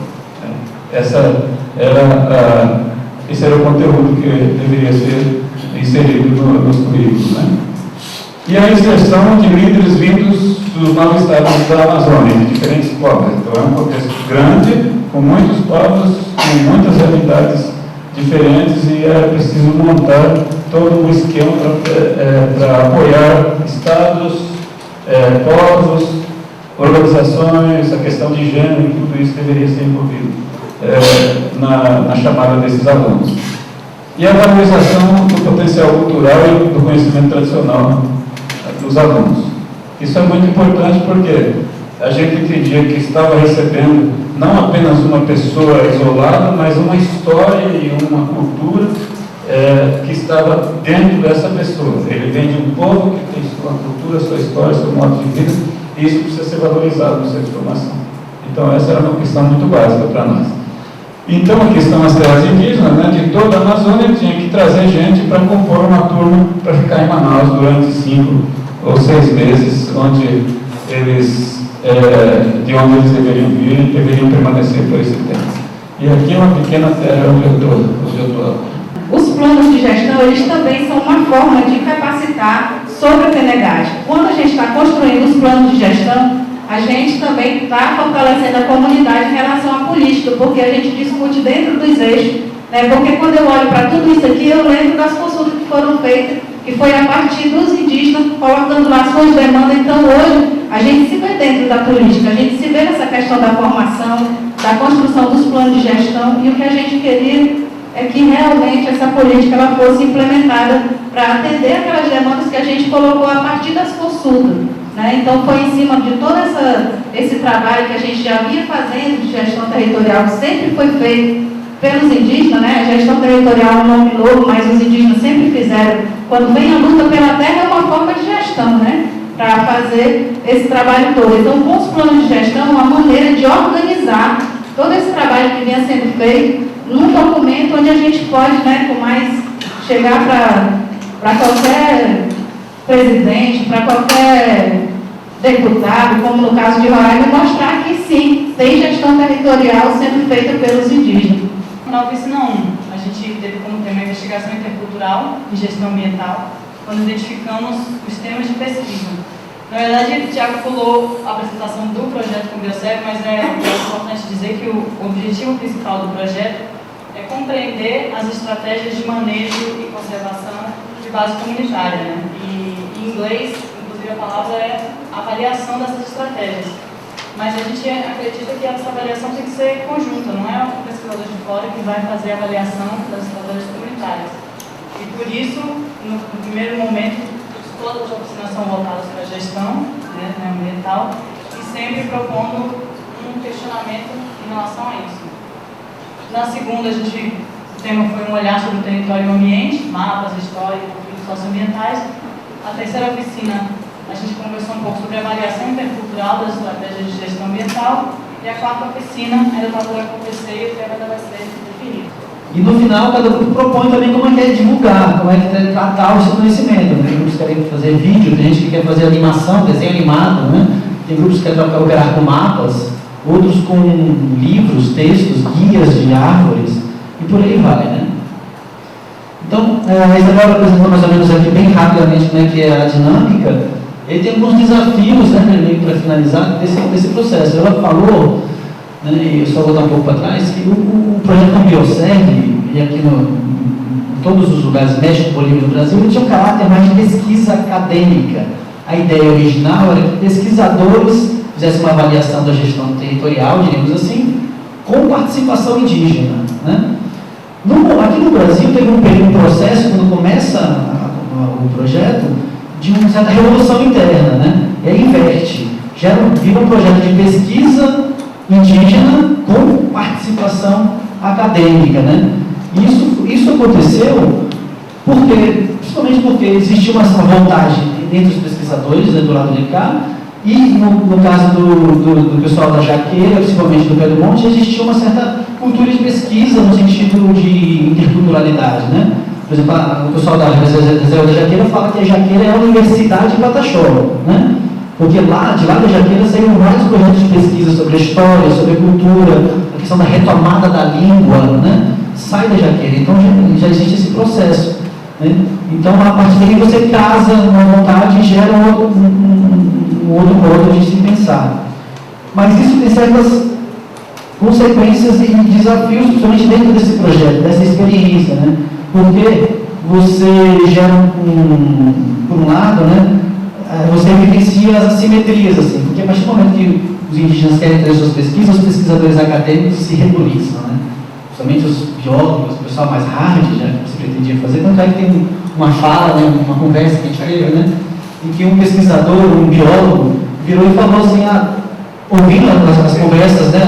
Esse era o conteúdo que deveria ser inserido nos currículos. Né? E a inserção de líderes vindos dos 9 estados da Amazônia, de diferentes povos. Então é um contexto grande, com muitos povos, com muitas realidades diferentes, e é preciso montar todo um esquema para apoiar estados, povos, organizações, a questão de gênero, e tudo isso deveria ser envolvido na chamada desses alunos. E a valorização do potencial cultural e do conhecimento tradicional dos alunos. Isso é muito importante porque a gente entendia que estava recebendo não apenas uma pessoa isolada, mas uma história e uma cultura que estava dentro dessa pessoa. Ele vem de um povo que tem sua cultura, sua história, seu modo de vida, e isso precisa ser valorizado no centro de formação. Então, essa era uma questão muito básica para nós. Então, a questão das terras indígenas, né, de toda a Amazônia, tinha que trazer gente para compor uma turma para ficar em Manaus durante 5 ou 6 meses, onde eles, de onde eles deveriam vir e deveriam permanecer por esse tempo. E aqui é uma pequena terra onde eu estou. Os planos de gestão, eles também são uma forma de capacitar sobre a PNGAD. Quando a gente está construindo os planos de gestão, a gente também está fortalecendo a comunidade em relação à política, porque a gente discute dentro dos eixos, né? Porque quando eu olho para tudo isso aqui, eu lembro das consultas que foram feitas, que foi a partir dos indígenas indígena, colocando lá suas demandas. Então, hoje, a gente se vê dentro da política, a gente se vê nessa questão da formação, da construção dos planos de gestão, e o que a gente queria é que realmente essa política ela fosse implementada para atender aquelas demandas que a gente colocou a partir das consultas, né? Então, foi em cima de todo esse trabalho que a gente já vinha fazendo de gestão territorial, que sempre foi feito pelos indígenas, né? A gestão territorial é um nome novo, mas os indígenas sempre fizeram. Quando vem a luta pela terra, é uma forma de gestão, né? Para fazer esse trabalho todo. Então, com os planos de gestão, uma maneira de organizar todo esse trabalho que vinha sendo feito num documento onde a gente pode, né, com mais, chegar para qualquer presidente, para qualquer deputado, como no caso de Roraima, mostrar que sim, tem gestão territorial sendo feita pelos indígenas. Na oficina 1, a gente teve como tema a investigação intercultural e gestão ambiental, quando identificamos os temas de pesquisa. Na verdade, o Tiago pulou a apresentação do projeto com o Biosfera, mas é importante dizer que o objetivo principal do projeto é compreender as estratégias de manejo e conservação de base comunitária, né? E em inglês, inclusive, a palavra é avaliação dessas estratégias. Mas a gente acredita que essa avaliação tem que ser conjunta, não é um pesquisador de fora que vai fazer a avaliação das estratégias comunitárias. E por isso, no primeiro momento, todas as oficinas são voltadas para a gestão, né, ambiental, e sempre propondo um questionamento em relação a isso. Na segunda, o tema foi um olhar sobre o território e o ambiente, mapas, história e conflitos socioambientais. A terceira oficina, a gente conversou um pouco sobre a avaliação intercultural das estratégias de gestão ambiental. E a quarta oficina ainda está por acontecer e o tema ainda vai ser definido. E no final, cada grupo propõe também como é que é divulgar, como é que é tratar o seu conhecimento. Tem grupos que querem fazer vídeo, tem gente que quer fazer animação, desenho animado, né? Tem grupos que querem operar com mapas, outros com livros, textos, guias de árvores, e por aí vai, né? Então, a Isabela apresentou mais ou menos aqui bem rapidamente como é que é a dinâmica. Ele tem alguns desafios, né, para finalizar, desse processo. Ela falou, né, e eu só vou dar um pouco para trás, que o projeto Bioserve, e aqui em todos os lugares, México, Bolívia e no Brasil, ele tinha um caráter mais de pesquisa acadêmica. A ideia original era que pesquisadores fizessem uma avaliação da gestão territorial, diríamos assim, com participação indígena, né? Aqui no Brasil teve um processo, quando começa o projeto, de uma certa revolução interna, né? E aí inverte. Vira um projeto de pesquisa indígena com participação acadêmica, né? Isso aconteceu principalmente porque existiu essa vontade entre os pesquisadores, né, do lado de cá, e no caso do pessoal da Jaqueira, principalmente do Pé do Monte, existia uma certa cultura de pesquisa no sentido de interculturalidade, né? Por exemplo, o pessoal da Reserva da Jaqueira fala que a Jaqueira é a Universidade de Pataxó, né? Porque de lá da Jaqueira saíram vários projetos de pesquisa sobre a história, sobre a cultura, a questão da retomada da língua, né? Sai da Jaqueira, então já existe esse processo, né? Então, a partir daí você casa uma vontade e gera um outro modo de se pensar. Mas isso tem certas consequências e desafios, principalmente dentro desse projeto, dessa experiência, né? Porque você gera, por um lado, né, você evidencia as assimetrias, assim, porque a partir do momento que os indígenas querem trazer suas pesquisas, os pesquisadores acadêmicos se regulizam, né? Principalmente os biólogos, o pessoal mais hard, já que você pretendia fazer, tanto é que tem uma fala, né, uma conversa que a gente teve, né, em que um pesquisador, um biólogo, virou e falou assim, ouvindo as conversas, né,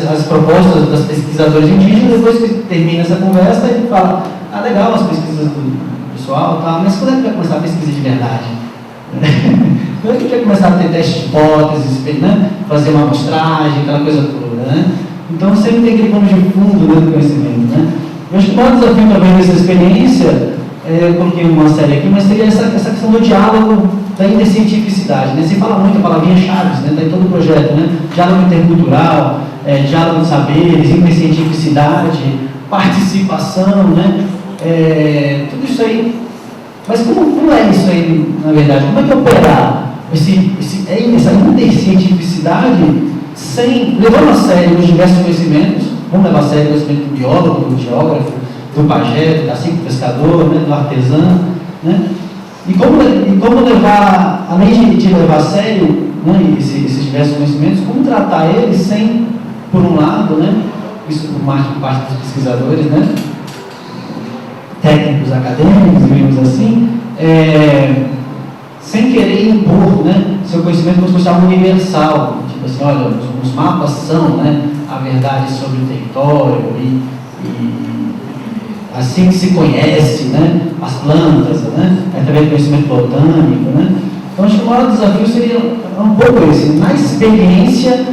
as propostas das pesquisadores indígenas, depois que termina essa conversa, ele fala, legal as pesquisas do pessoal, tá, mas quando é que vai começar a pesquisa de verdade? Quando é que vai começar a ter teste de hipóteses, né, fazer uma amostragem, aquela coisa toda, né? Então sempre tem aquele pano de fundo, né, do conhecimento, né? Eu acho que o maior desafio também dessa experiência, eu coloquei uma série aqui, mas seria essa questão do diálogo da intercientificidade, né? Você fala muito a palavrinha chaves, né? Está em todo o projeto, né? Diálogo intercultural, diálogo de saberes, intercientificidade, participação, né? Tudo isso aí. Mas como é isso aí, na verdade? Como é que operar essa intercientificidade levando a sério os diversos conhecimentos? Vamos levar a sério o conhecimento do biólogo, do geógrafo, do pajé, do cacique, do pescador, né, do artesão, né? E como levar, além de levar a sério, né, esses diversos conhecimentos, como tratar eles sem, por um lado, né, isso por parte dos pesquisadores, né, técnicos acadêmicos, digamos assim, sem querer impor, né, seu conhecimento como se fosse algo universal, tipo assim, olha, os mapas são, né, a verdade sobre o território e assim que se conhece, né, as plantas, né, através do conhecimento botânico, né. Então acho que o maior desafio seria um pouco esse, na experiência,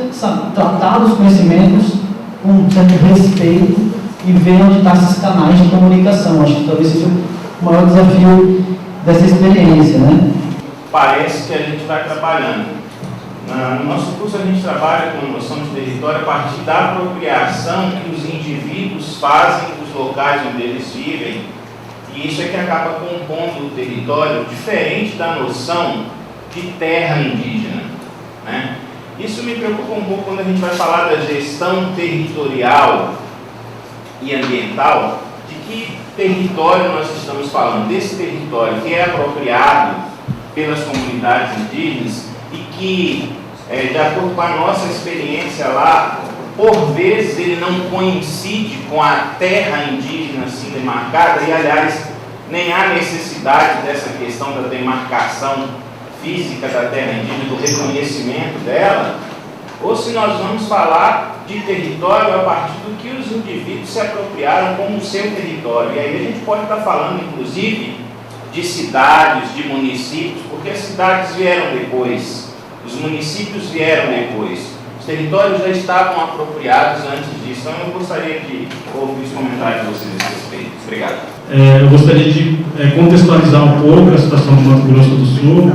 tratar os conhecimentos com um certo respeito e ver onde estão esses canais de comunicação. Acho que talvez seja o maior desafio dessa experiência, né. Parece que a gente vai trabalhando. No nosso curso a gente trabalha com a noção de território a partir da apropriação que os indivíduos fazem dos locais onde eles vivem, e isso é que acaba compondo o território, diferente da noção de terra indígena, né? Isso me preocupa um pouco quando a gente vai falar da gestão territorial e ambiental, de que território nós estamos falando, desse território que é apropriado pelas comunidades indígenas e que, de acordo com a nossa experiência lá, por vezes ele não coincide com a terra indígena assim demarcada, e aliás, nem há necessidade dessa questão da demarcação física da terra indígena, do reconhecimento dela, ou se nós vamos falar de território a partir do que os indivíduos se apropriaram como seu território. E aí a gente pode estar falando, inclusive, de cidades, de municípios, porque as cidades vieram depois, os municípios vieram depois, os territórios já estavam apropriados antes disso. Então eu gostaria de ouvir os comentários de vocês a esse respeito. Obrigado. Eu gostaria de contextualizar um pouco a situação do Mato Grosso do Sul,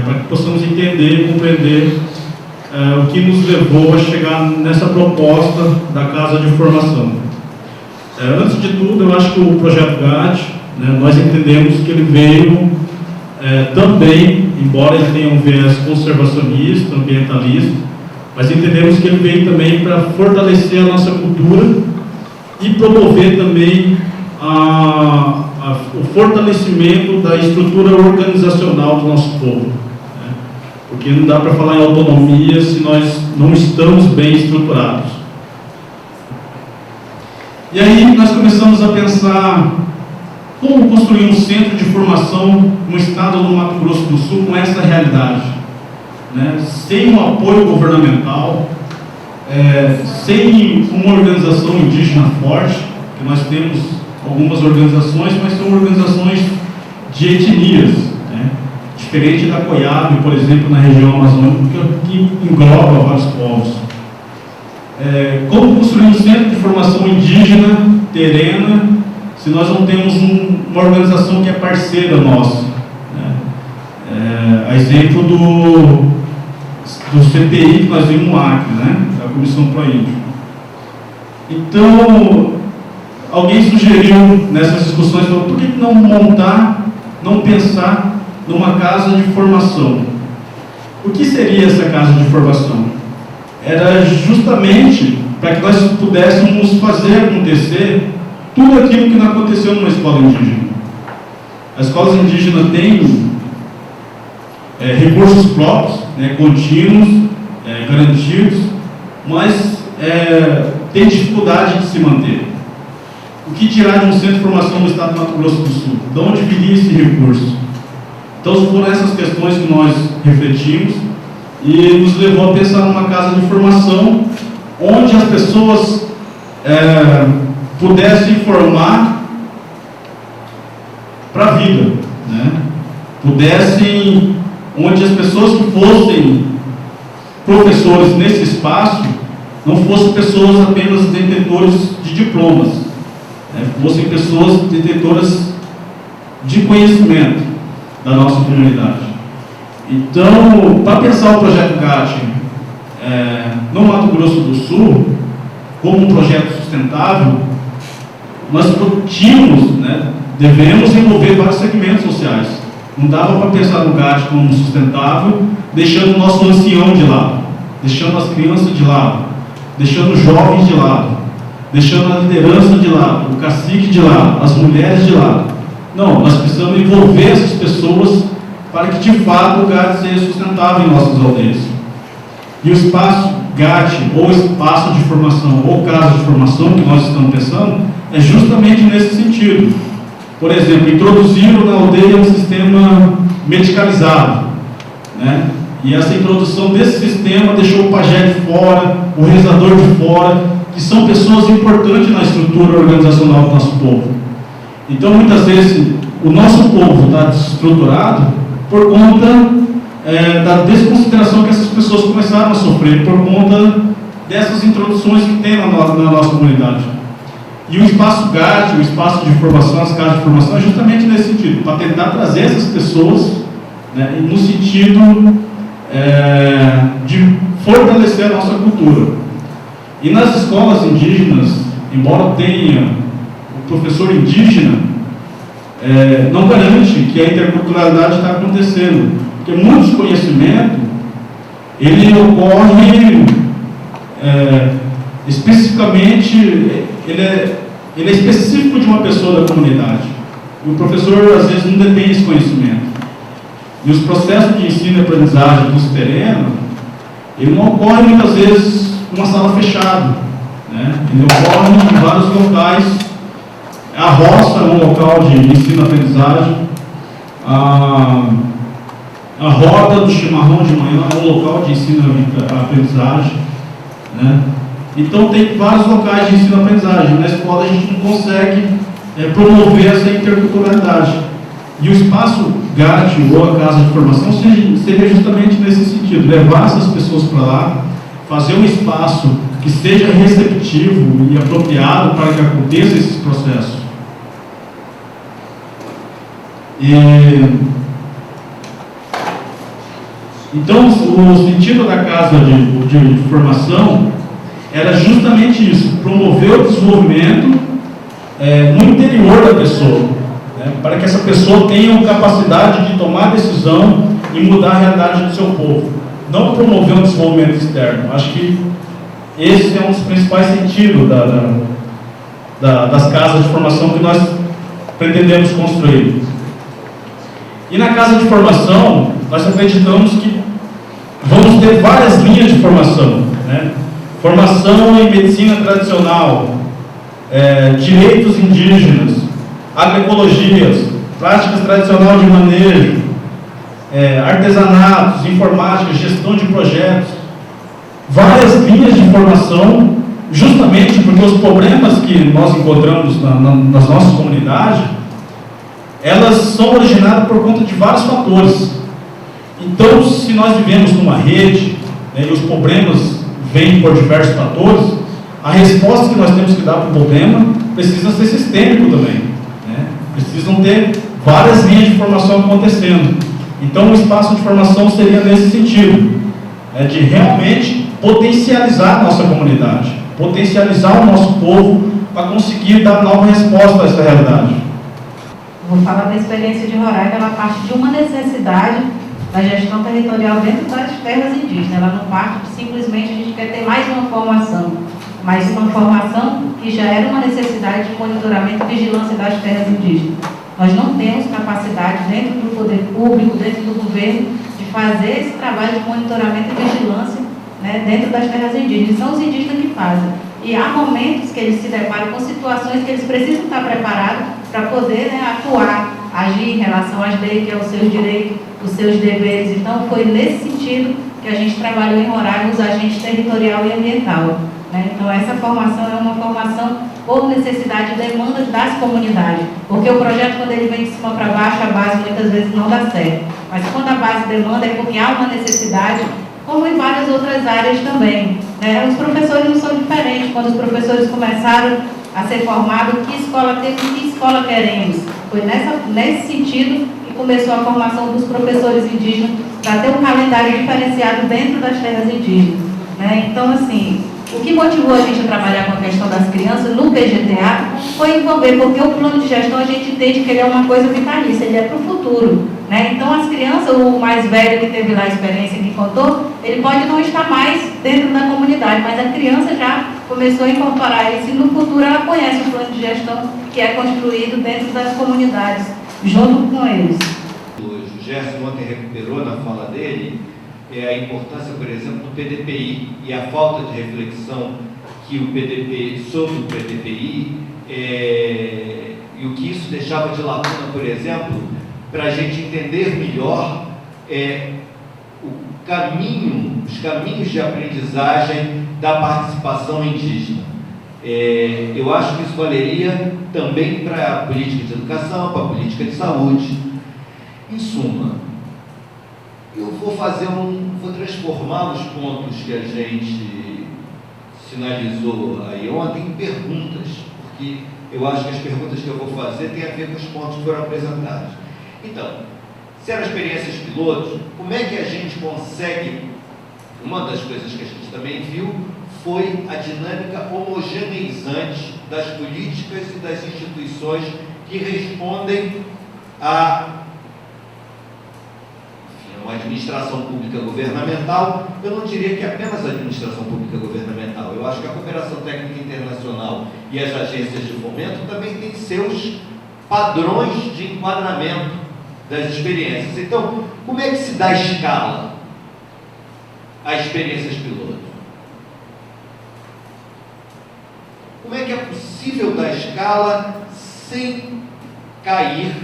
para que possamos entender e compreender o que nos levou a chegar nessa proposta da Casa de Formação. Antes de tudo, eu acho que o projeto GAT, nós entendemos que ele veio também, embora ele tenha um viés conservacionista, ambientalista, mas entendemos que ele veio também para fortalecer a nossa cultura e promover também o fortalecimento da estrutura organizacional do nosso povo. Porque não dá para falar em autonomia se nós não estamos bem estruturados. E aí nós começamos a pensar como construir um centro de formação no estado do Mato Grosso do Sul com essa realidade, sem um apoio governamental, sem uma organização indígena forte, que nós temos algumas organizações, mas são organizações de etnias, diferente da COIAB, por exemplo, na região amazônica, que engloba vários povos. Como construir um centro de formação indígena, terrena, se nós não temos uma organização que é parceira nossa? A exemplo do CPI que nós vimos no Acre, da Comissão Pro-Índio. Então, alguém sugeriu nessas discussões, por que não pensar numa casa de formação? O que seria essa casa de formação? Era justamente para que nós pudéssemos fazer acontecer tudo aquilo que não aconteceu numa escola indígena. As escolas indígenas têm recursos próprios, contínuos, garantidos, mas tem dificuldade de se manter. O que dirá de um centro de formação no estado do Mato Grosso do Sul? De onde viria esse recurso? Então foram essas questões que nós refletimos e nos levou a pensar numa casa de formação onde as pessoas pudessem formar para a vida, onde as pessoas que fossem professores nesse espaço não fossem pessoas apenas detentores de diplomas, fossem pessoas detentoras de conhecimento da nossa comunidade. Então, para pensar o projeto GAT no Mato Grosso do Sul como um projeto sustentável, nós devemos envolver vários segmentos sociais. Não dava para pensar no GAT como sustentável, deixando o nosso ancião de lado, deixando as crianças de lado, deixando os jovens de lado, deixando a liderança de lado, o cacique de lado, as mulheres de lado. Não, nós precisamos envolver essas pessoas para que de fato o GAT seja sustentável em nossas aldeias. E o espaço GAT, ou espaço de formação, ou casa de formação, que nós estamos pensando, é justamente nesse sentido. Por exemplo, introduziram na aldeia um sistema medicalizado, né? E essa introdução desse sistema deixou o pajé de fora, o rezador de fora, que são pessoas importantes na estrutura organizacional do nosso povo. Então, muitas vezes, o nosso povo está desestruturado por conta da desconsideração que essas pessoas começaram a sofrer por conta dessas introduções que tem na nossa comunidade. E o espaço GAT, o espaço de formação, as casas de formação, é justamente nesse sentido, para tentar trazer essas pessoas, né, no sentido de fortalecer a nossa cultura. E nas escolas indígenas, embora tenha o professor indígena, não garante que a interculturalidade está acontecendo, porque muitos conhecimentos, ele ocorre especificamente, ele é específico de uma pessoa da comunidade. E o professor, às vezes, não detém esse conhecimento. E os processos de ensino e aprendizagem dos terrenos, ele não ocorre muitas vezes numa sala fechada, né? Ele ocorre em vários locais. A roça é um local de ensino e aprendizagem, a roda do chimarrão de manhã é um local de ensino e aprendizagem, né? Então tem vários locais de ensino e aprendizagem. Na escola a gente não consegue promover essa interculturalidade. E o espaço GAT ou a casa de formação seria justamente nesse sentido, levar essas pessoas para lá, fazer um espaço que seja receptivo e apropriado para que aconteça esses processos. Então, o sentido da casa de formação era justamente isso, promover o desenvolvimento no interior da pessoa, né, para que essa pessoa tenha capacidade de tomar decisão e mudar a realidade do seu povo. Não promover um desenvolvimento externo. Acho que esse é um dos principais sentidos das casas de formação que nós pretendemos construir. E na casa de formação, nós acreditamos que vamos ter várias linhas de formação, né? Formação em medicina tradicional, direitos indígenas, agroecologias, práticas tradicionais de manejo, artesanatos, informática, gestão de projetos, várias linhas de formação, justamente porque os problemas que nós encontramos nas nossas comunidades, elas são originadas por conta de vários fatores. Então, se nós vivemos numa rede, né, e os problemas vêm por diversos fatores, a resposta que nós temos que dar para o problema precisa ser sistêmico também, né? Precisam ter várias linhas de formação acontecendo. Então, o espaço de formação seria nesse sentido, de realmente potencializar a nossa comunidade, potencializar o nosso povo para conseguir dar nova resposta a essa realidade. Vou falar da experiência de Roraima, ela parte de uma necessidade da gestão territorial dentro das terras indígenas. Ela não parte de simplesmente a gente quer ter mais uma formação, mas uma formação que já era uma necessidade de monitoramento e vigilância das terras indígenas. Nós não temos capacidade dentro do poder público, dentro do governo, de fazer esse trabalho de monitoramento e vigilância, né, dentro das terras indígenas. São os indígenas que fazem. E há momentos que eles se deparam com situações que eles precisam estar preparados para poder, né, atuar, agir em relação às leis, que é os seus direitos, os seus deveres. Então, foi nesse sentido que a gente trabalhou em Roraima os agentes territorial e ambiental, né? Então, essa formação é uma formação por necessidade e demanda das comunidades, porque o projeto, quando ele vem de cima para baixo, a base muitas vezes não dá certo. Mas quando a base demanda, é porque há uma necessidade, como em várias outras áreas também, né? Os professores não são diferentes. Quando os professores começaram a ser formados, que escola temos, que escola queremos? Foi nesse sentido que começou a formação dos professores indígenas, para ter um calendário diferenciado dentro das terras indígenas, né? Então, assim, o que motivou a gente a trabalhar com a questão das crianças no PGTA foi envolver, porque o plano de gestão a gente entende que ele é uma coisa vitalícia, ele é para o futuro, né? Então, as crianças, o mais velho que teve lá a experiência que contou, ele pode não estar mais dentro da comunidade, mas a criança já começou a incorporar isso e no futuro ela conhece o plano de gestão que é construído dentro das comunidades junto com eles. O Gerson ontem recuperou na fala dele a importância, por exemplo, do PDPI e a falta de reflexão que o PDPI, sobre o PDPI, e o que isso deixava de lacuna, por exemplo, para a gente entender melhor os caminhos de aprendizagem da participação indígena. Eu acho que isso valeria também para a política de educação, para a política de saúde. Em suma, eu vou transformar os pontos que a gente sinalizou aí ontem em perguntas, porque eu acho que as perguntas que eu vou fazer têm a ver com os pontos que foram apresentados. Então, se eram experiências pilotos, como é que a gente consegue? Uma das coisas que a gente também viu foi a dinâmica homogeneizante das políticas e das instituições que respondem a uma administração pública governamental. Eu não diria que apenas a administração pública governamental. Eu acho que a cooperação técnica internacional e as agências de fomento também têm seus padrões de enquadramento das experiências. Então, como é que se dá escala a experiências piloto? Como é que é possível dar escala sem cair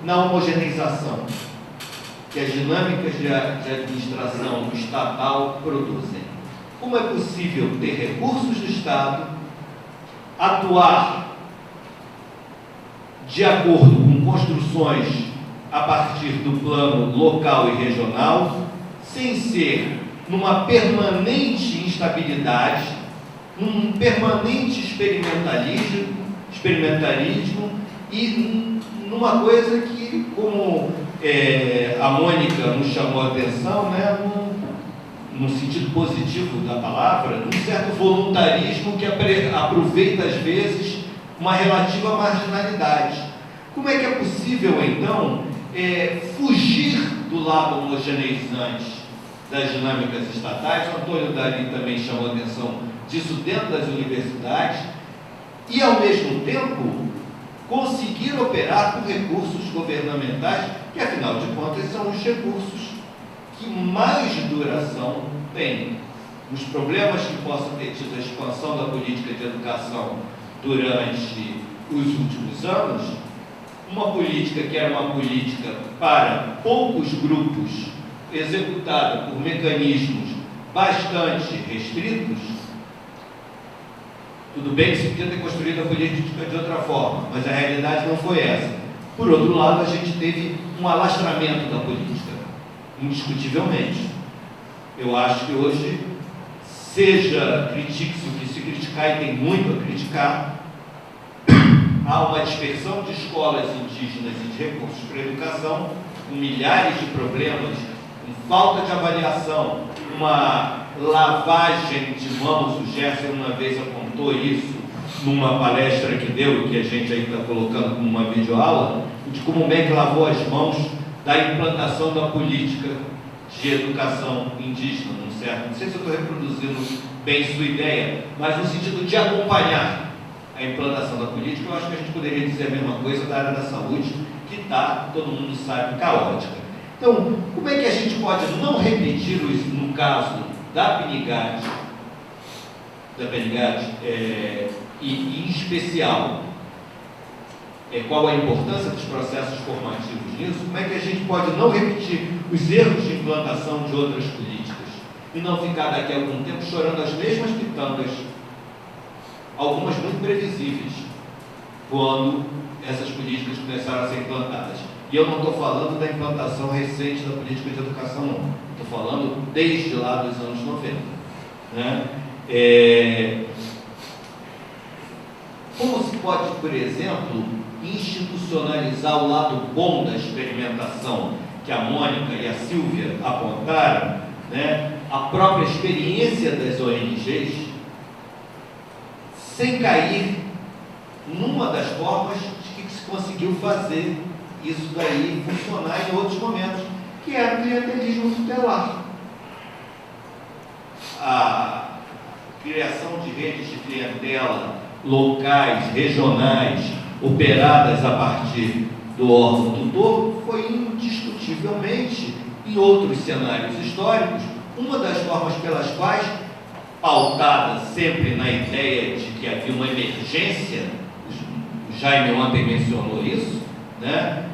na homogeneização que as dinâmicas de administração estatal produzem? Como é possível ter recursos do Estado, atuar de acordo com construções a partir do plano local e regional, sem ser numa permanente instabilidade, num permanente experimentalismo e numa coisa que, como a Mônica nos chamou a atenção, né, num sentido positivo da palavra, num certo voluntarismo que aproveita às vezes uma relativa marginalidade. Como é que é possível, então, fugir do lado homogeneizante das dinâmicas estatais? O Antônio Dari também chamou a atenção disso dentro das universidades, e, ao mesmo tempo, conseguir operar com recursos governamentais, que, afinal de contas, são os recursos que mais duração têm. Os problemas que possam ter tido a expansão da política de educação durante os últimos anos, uma política que era uma política para poucos grupos, executada por mecanismos bastante restritos. Tudo bem que se podia ter construído a política de outra forma, mas a realidade não foi essa. Por outro lado, a gente teve um alastramento da política, indiscutivelmente. Eu acho que hoje, critique-se o que se criticar, e tem muito a criticar, há uma dispersão de escolas indígenas e de recursos para a educação, com milhares de problemas, com falta de avaliação, uma lavagem de mãos. O Gerson uma vez apontou isso numa palestra que deu, que a gente aí está colocando como uma videoaula, de como o MEC lavou as mãos da implantação da política de educação indígena, não sei se eu estou reproduzindo bem sua ideia, mas no sentido de acompanhar a implantação da política. Eu acho que a gente poderia dizer a mesma coisa da área da saúde, que está, todo mundo sabe, caótica. Então, como é que a gente pode não repetir isso no caso da PNIGAD, e em especial, qual a importância dos processos formativos nisso? Como é que a gente pode não repetir os erros de implantação de outras políticas e não ficar daqui a algum tempo chorando as mesmas pitangas, algumas muito previsíveis, quando essas políticas começaram a ser implantadas? E eu não estou falando da implantação recente da política de educação, não. Estou falando desde lá dos anos 90. Né? Como se pode, por exemplo, institucionalizar o lado bom da experimentação que a Mônica e a Silvia apontaram, né? A própria experiência das ONGs, sem cair numa das formas de que se conseguiu fazer isso daí funcionar em outros momentos, que era o clientelismo tutelar. A criação de redes de clientela locais, regionais, operadas a partir do órgão tutor, foi indiscutivelmente, em outros cenários históricos, uma das formas pelas quais, pautada sempre na ideia de que havia uma emergência, o Jaime ontem mencionou isso, né?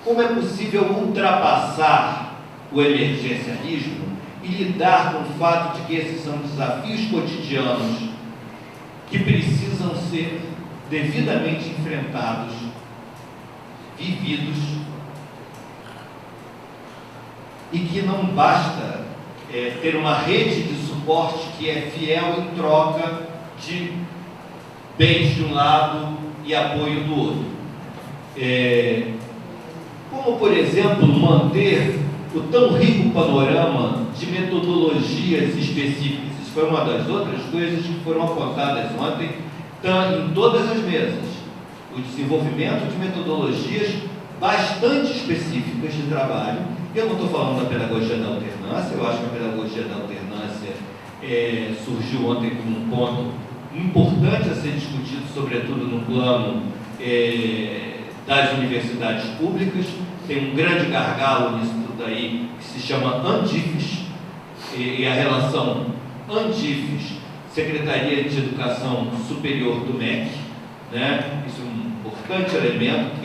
Como é possível ultrapassar o emergencialismo e lidar com o fato de que esses são desafios cotidianos que precisam ser devidamente enfrentados, vividos, e que não basta ter uma rede de suporte que é fiel em troca de bens de um lado e apoio do outro. Como, por exemplo, manter o tão rico panorama de metodologias específicas. Isso foi uma das outras coisas que foram apontadas ontem, em todas as mesas. O desenvolvimento de metodologias bastante específicas de trabalho. Eu não estou falando da pedagogia da alternância, eu acho que a pedagogia da alternância surgiu ontem como um ponto importante a ser discutido, sobretudo no plano das universidades públicas. Tem um grande gargalo nisso tudo aí, que se chama ANDIFES, e a relação ANDIFES, Secretaria de Educação Superior do MEC, né? Isso é um importante elemento.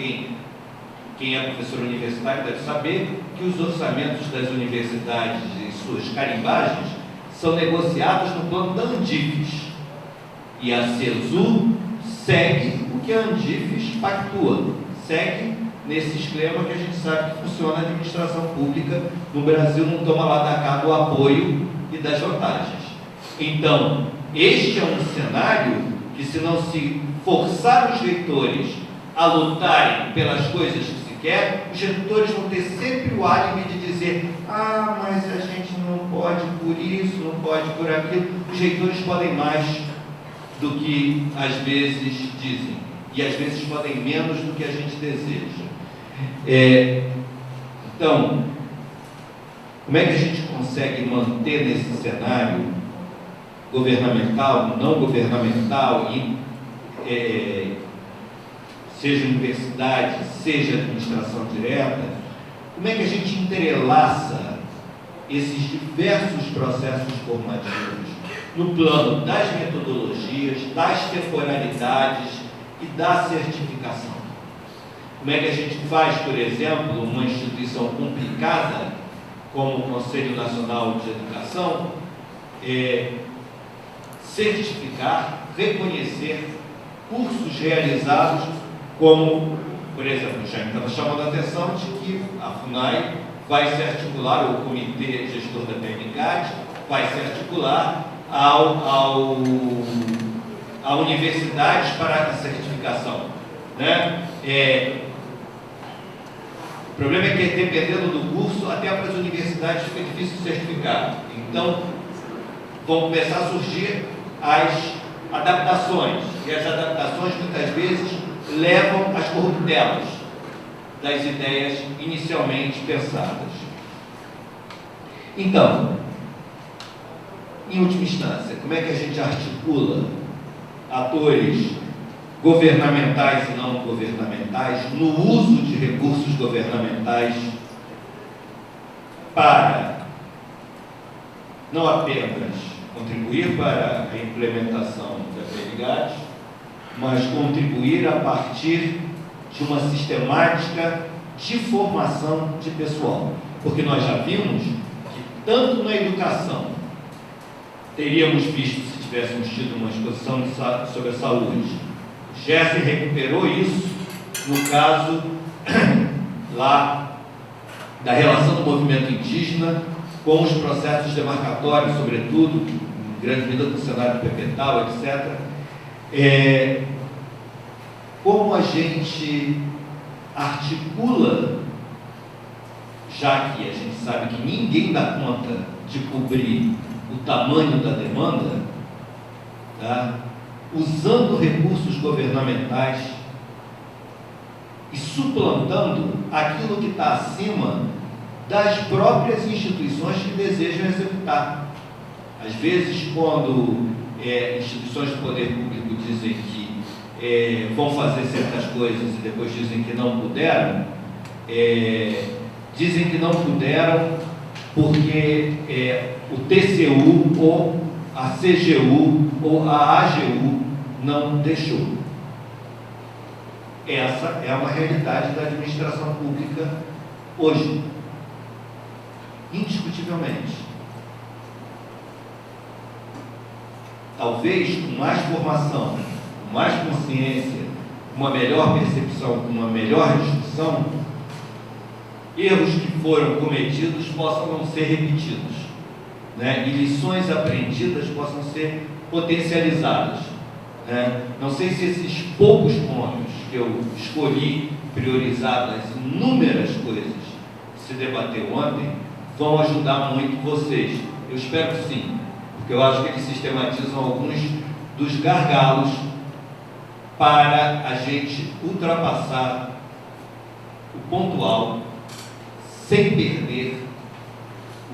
Quem é professor universitário deve saber que os orçamentos das universidades e suas carimbagens são negociados no plano da ANDIFES, e a CESU segue o que a ANDIFES pactua, segue nesse esquema que a gente sabe que funciona a administração pública no Brasil, não toma lá da cá do apoio e das vantagens. Então, este é um cenário que, se não se forçar os reitores a lutarem pelas coisas que se quer, os reitores vão ter sempre o álibi de dizer: ah, mas a gente não pode por isso, não pode por aquilo. Os reitores podem mais do que às vezes dizem, e às vezes podem menos do que a gente deseja. Então, como é que a gente consegue manter nesse cenário governamental, não governamental, seja universidade, seja administração direta, como é que a gente entrelaça esses diversos processos formativos no plano das metodologias, das temporalidades e da certificação? Como é que a gente faz, por exemplo, uma instituição complicada como o Conselho Nacional de Educação, certificar, reconhecer cursos realizados como, por exemplo, já estava chamando a atenção de que a FUNAI vai se articular, ou o Comitê Gestor da PMCAD vai se articular a universidades para a certificação, né? O problema é que, dependendo do curso, até para as universidades fica difícil certificar. Então, vão começar a surgir as adaptações, e as adaptações muitas vezes levam às corruptelas das ideias inicialmente pensadas. Então, em última instância, como é que a gente articula atores governamentais e não governamentais no uso de recursos governamentais para não apenas contribuir para a implementação da PNGAD, mas contribuir a partir de uma sistemática de formação de pessoal? Porque nós já vimos que, tanto na educação, teríamos visto, se tivéssemos tido uma exposição sobre a saúde, já se recuperou isso no caso lá da relação do movimento indígena com os processos demarcatórios, sobretudo, em grande medida do cenário perpetual, etc. Como a gente articula, já que a gente sabe que ninguém dá conta de cobrir o tamanho da demanda, tá? Usando recursos governamentais e suplantando aquilo que está acima das próprias instituições que desejam executar. Às vezes, quando instituições do poder público dizem que vão fazer certas coisas e depois dizem que não puderam, dizem que não puderam porque o TCU ou a CGU ou a AGU não deixou. Essa é uma realidade da administração pública hoje, indiscutivelmente. Talvez com mais formação, com mais consciência, uma melhor percepção, com uma melhor discussão, erros que foram cometidos possam não ser repetidos, né? E lições aprendidas possam ser potencializadas, né? Não sei se esses poucos pontos que eu escolhi priorizar das inúmeras coisas que se debateu ontem vão ajudar muito vocês. Eu espero que sim, porque eu acho que eles sistematizam alguns dos gargalos para a gente ultrapassar o pontual sem perder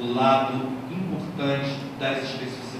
o lado importante das especificidades.